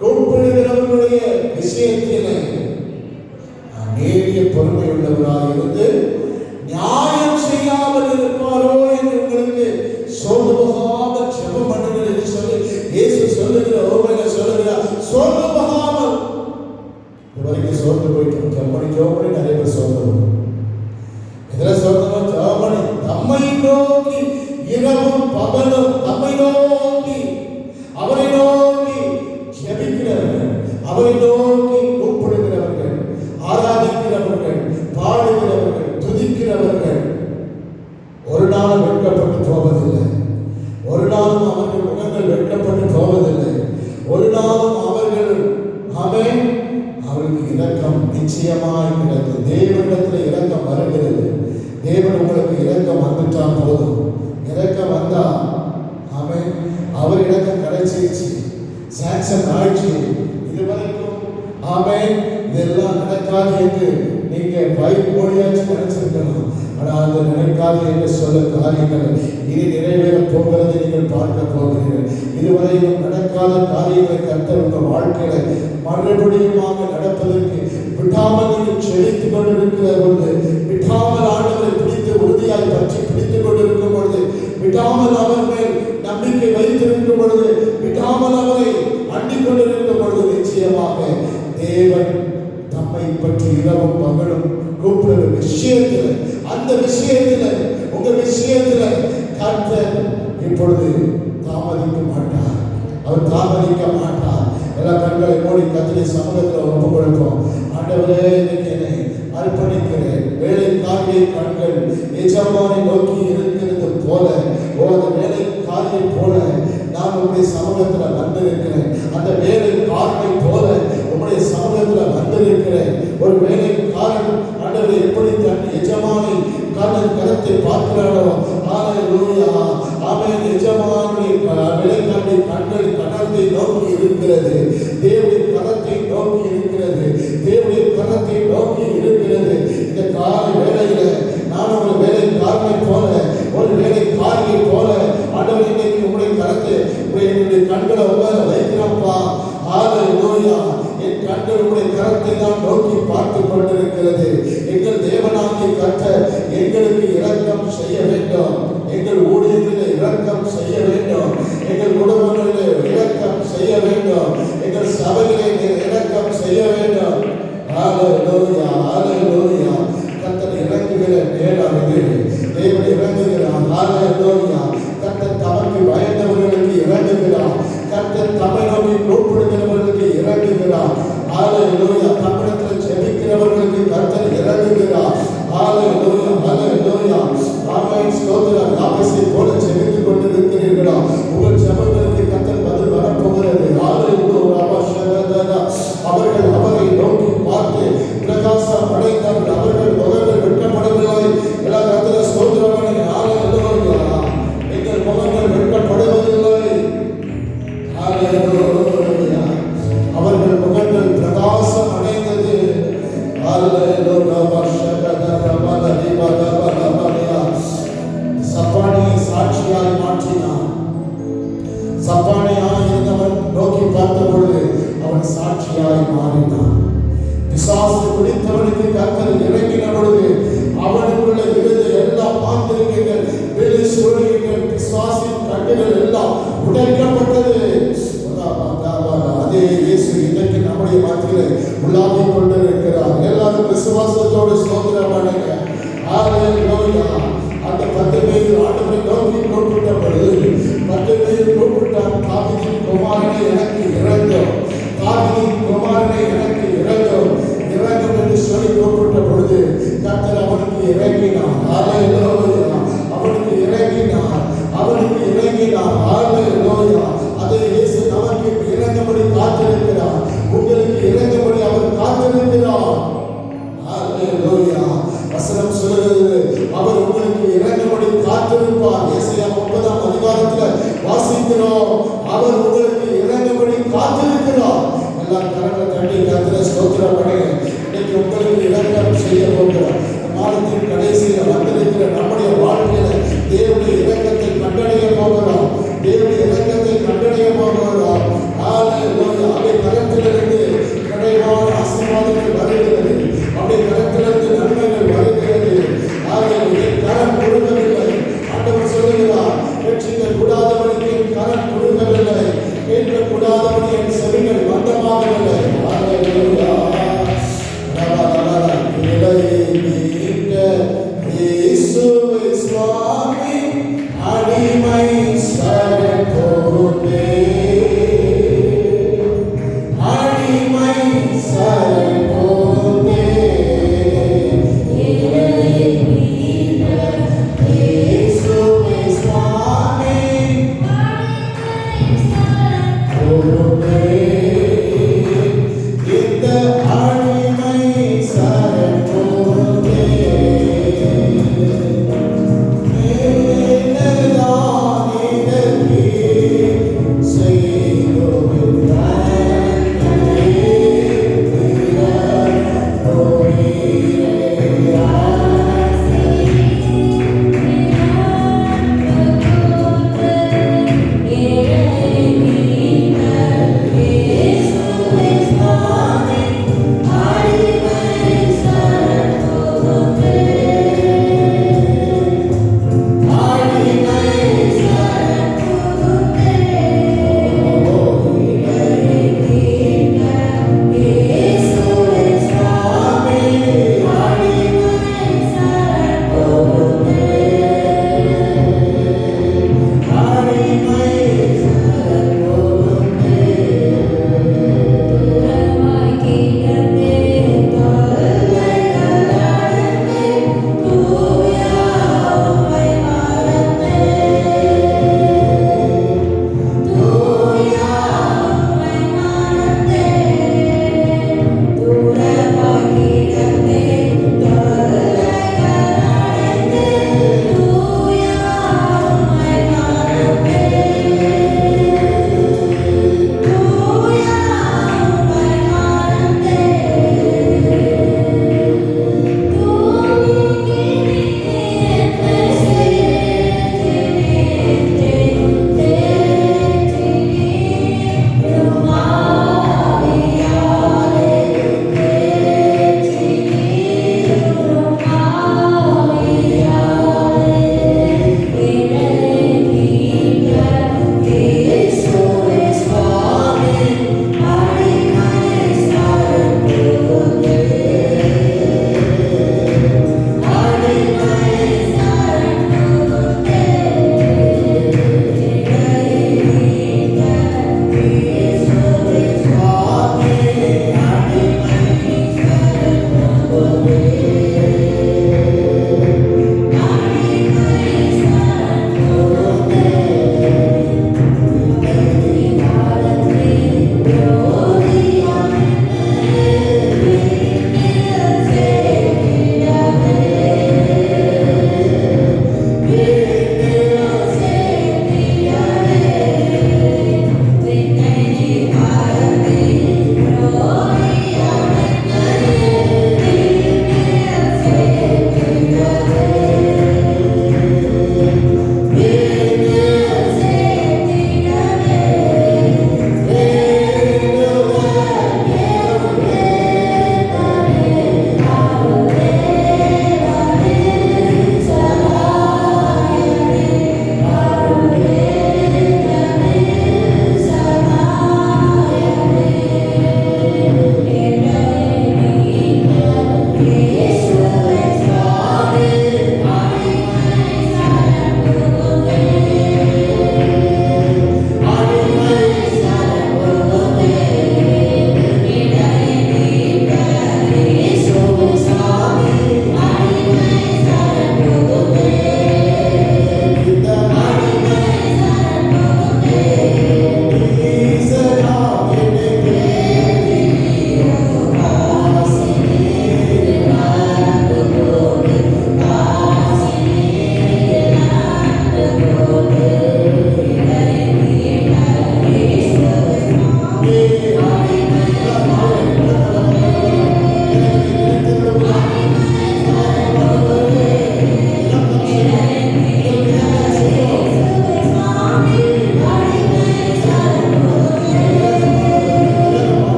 கூப்பிடுகிறவர்களுடைய விஷயத்திலே நேரிய பொறுமை உள்ளவராக இருந்து நியாயம் செய்யாமல் இருப்பாரோ என்று உங்களுக்கு சோர்ந்து போகாமல் ஜெபம் பண்ணுங்கள் என்று சொல்லி இயேசு சொல்லுகிற ஓமைகள் சொல்லுகிறார். சோர்ந்து போகாமல், இதுவரைக்கும் சோர்ந்து போயிட்டோம். ஜெபமணி நிறைய பேர் சோர்ந்து போகும். இதில் சோர்ந்தவன் ஜெபமணி தம்மை நோக்கி இரவும் பகலும் தம்மை நோக்கி அவரை நோக்கி ஜெபிக்கிறவர்கள், அவரை நோக்கி கூப்பிடுகிறவர்கள், ஆராதிக்கிறவர்கள், பாடுகிறவர்கள், துதிக்கிறவர்கள் ஒரு நாள் வெட்கப்பட்டு போவதில்லை. ஒரு நாளும் அவர்கள் முகங்கள் வெட்கப்பட்டு போவதில்லை. ஒரு நாளும் அவர்கள் அவர்களுக்கு இரக்கம் நிச்சயமாய் கிடைக்கும். தேவனிடத்தில் இரக்கம் வருகிறது. தேவன் உங்களுக்கு இரக்கம் வந்துட்டால் போதும். இரக்கம் வந்தா அவர் இரக்கம் கிடைச்சிருச்சு, சாங்ஷன் ஆயிடுச்சு. இதுவரைக்கும் இதெல்லாம் நடக்காது என்று நீங்க பைப் மொழியாச்சு நினைச்சிருக்கணும். ஆனால் அது நடக்காது என்று சொல்ல காரியங்கள் இனி நிறைவேற போகிறதை நீங்கள் பார்க்க போகிறீர்கள். இதுவரையும் நடக்காத காரியங்களை கர்த்தர் உங்கள் வாழ்க்கையில மறுபடியுமாக நடப்பதற்கு விடாமல் நீங்கள் செழித்துக் கொண்டிருக்கிற பொழுது, விடாமல் ஆண்டவரை பிடித்து உறுதியாய் பற்றி பிடித்துக் கொண்டிருக்கும் பொழுது, விடாமல் அவர் மேல் நம்பிக்கை வைத்திருக்கும் பொழுது, விடாமல் அவரை அண்டிக் கொண்டிருக்கும் பொழுது, நிச்சயமாக தேவன் நம்மை பற்றி இரவும் பகலும் கூப்பிடுற விஷயத்தில், அந்த விஷயத்தில், உங்க விஷயத்தில் கர்த்தர் இப்பொழுது தாமதிக்க மாட்டார். அவர் தாமதிக்க மாட்டார். எல்லா கண்களை மூடி கர்த்தருடைய சமூகத்தில் ஒப்பு கொடுப்போம். ஆண்டவரே, இன்னைக்கு என்னை அர்ப்பணிக்கிறேன். வேலைக்காரியை கண்கள் எஜமானை நோக்கி இருக்கிறது போல, அந்த வேலைக்காரியை போல நான் உங்களுடைய சமூகத்தில் வந்திருக்கிறேன். அந்த வேலைக்காரனை போல உங்களுடைய சமூகத்தில் வந்திருக்கிறேன். ஒரு வேலைக்காரன் ஆண்டவரை எப்படி தன் எஜமானை கரத்தை பார்க்கிறானோ, ஹல்லேலூயா, ஆமென். எஜமானுடைய வேலைக்காரனுடைய கண்கள் கரத்தை நோக்கி இருக்கிறது. தேவனுடைய கரத்தை நோக்கி இருக்கிறது. தேவனுடைய கரத்தை நோக்கி இருக்கிறது. இந்த காலை வேளையில நான் ஒரு வேலைக்காரனை போல, ஒரு வேலைக்காரியை போல ஆண்டவர் இன்னைக்கு உங்களுடைய கரத்தை, என்னுடைய கண்களை உங்களை வைக்கிறப்பா. ஹல்லேலூயா. என் கண்கள் உங்களுடைய கரத்தை தான் நோக்கி பார்த்து கொண்டிருக்கிறது. எங்கள் தேவனாகிய கர்த்தர் எங்களுக்கு இரக்கம் செய்ய வேண்டும். எங்கள் ஊழியர்களில் இரக்கம் செய்ய வேண்டும். எங்கள் குடும்பங்களில் இரக்கம் செய்ய வேண்டும். எங்கள் சபைகளில் இரக்கம் செய்ய வேண்டும். ஹல்லேலூயா, ஹல்லேலூயா. கர்த்தர் இறங்குகிற நேரம் இது. தேவன் இறங்குகிறார். ஹல்லேலூயா. கர்த்தர் தமக்கு பயந்தவர்களுக்கு இறங்குகிறார். கர்த்தர் தம்மை நோக்கி கூப்பிடுகிறவர்களுக்கு இறங்குகிறார். ஹல்லேலூயா. தமிழத்தில் ஜெபிக்கிறவர்களுக்கு கர்த்தர் இறங்குகிறார். ஹல்லேலூயா, ஹல்லேலூயா. ஆமென். ஸ்தோத்திரம். ஆபீஸை போல ஜெபித்துக் கொண்டிருக்கிறீர்களா? உங்கள் ஜெபங்களுக்கு கர்த்தர் பதில் வரப்போகிறது. ஹல்லேலூயா. அவர்கள் அவரை நோக்கி பார்த்து பிரகாசம் அடைந்தார்கள். அவர்கள் முகங்கள் வெட்கப்படவில்லை. எல்லா கர்த்தர் ஸ்தோத்திரம். ஹல்லேலூயா. எங்கள் முகங்கள் வெட்கப்படுவதில்லை. ஹல்லேலூயா. அவர்கள் முகங்கள் பிரகாசம் அடைந்தது. ஹல்லேலூயா. சப்பானியை சாட்சியாய் மாற்றினான். சப்பானியாக இருந்தவன் நோக்கி பார்த்த பொழுது அவன் சாட்சியாய் மாறினான். பிசாசு பிடித்தவனுக்கு கர்த்தர் இறங்கின பொழுது அவனுக்குள்ள இருந்த எல்லா மாந்திரிகங்கள், வெளி சூழ்நிலைகள், பிசாசின் கட்டுகள் எல்லாம் உடைக்கப்பட்டது. அதே இயேசு இன்றைக்கு நம்முடைய மத்தியில் உள்ளாகிக் கொண்டிருக்கிறார். எல்லாரும் விசுவாசத்தோடு ஸ்தோத்திரம் பண்ணுங்க. ஹல்லேலூயா. அந்த 10 பேர் ஆண்டவரை நோக்கி கூப்பிட்ட பொழுது 10 பேர் கூப்பிட்டான். தாவீதின் குமாரனை எனக்கு இறங்கும், தாவீதின் குமாரனை எனக்கு இறங்கும், இறங்கும் என்று சொல்லி கூப்பிட்ட பொழுது கர்த்தர் அவனுக்கு இறங்கினார். ஹல்லேலூயா. அவனுக்கு இறங்கினார். அவனுக்கு இறங்கினார். ஹல்லேலூயா. அதை இயேசு நமக்கு இறங்கும்படி காத்திருக்கிறார். உங்களுக்கு இறங்கும்படி அவர் காத்திருக்கிறார். ஹல்லேலூயா. வசனம் சொல்லுகிறது, அவர் உங்களுக்கு இறங்கும்படி காத்திருப்பார். ஏசாயா 30ஆம் அதிகாரத்தில் வாசிக்கிறோம். அவர் உங்களுக்கு இறங்கும்படி காத்திருக்கிறார். எல்லா கரங்களை தட்டி கர்த்தரை ஸ்தோத்திரம் பண்ணுங்க. இன்னைக்கு உங்களுக்கு இரக்கம் செய்ய போகிறார். மாதத்தின் கடைசியில் வந்திருக்கிற நம்முடைய வாழ்க்கையில தேவனுடைய இரக்கத்தை கண்டடைய போகிறோம். தேவனுடைய இரக்கத்தை கண்டடைய போகிறோம். ஹல்லேலூயா. அவருடைய கரத்திலிருந்து நிறைவான ஆசீர்வாதங்கள் வருகிறது. அவருடைய கரத்திலிருந்து நன்மைகள் வருகிறது. ஹல்லேலூயா. கரம் கொடுக்கவில்லை. ஆண்டவர் சொல்லுகிறார், வெற்றிக்க கூடாதபடிக்கு என் கரம் கொடுக்கவில்லை, கேட்க கூடாதபடி என் செவிகள் மந்தமாகவில்லை. ஹல்லேலூயா. இயேசுவே சுவாமி அடிமை சரண் பொருளே.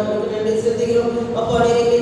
உங்களுக்கு நன்றி செலுத்துகிறோம் அப்பா. நீங்க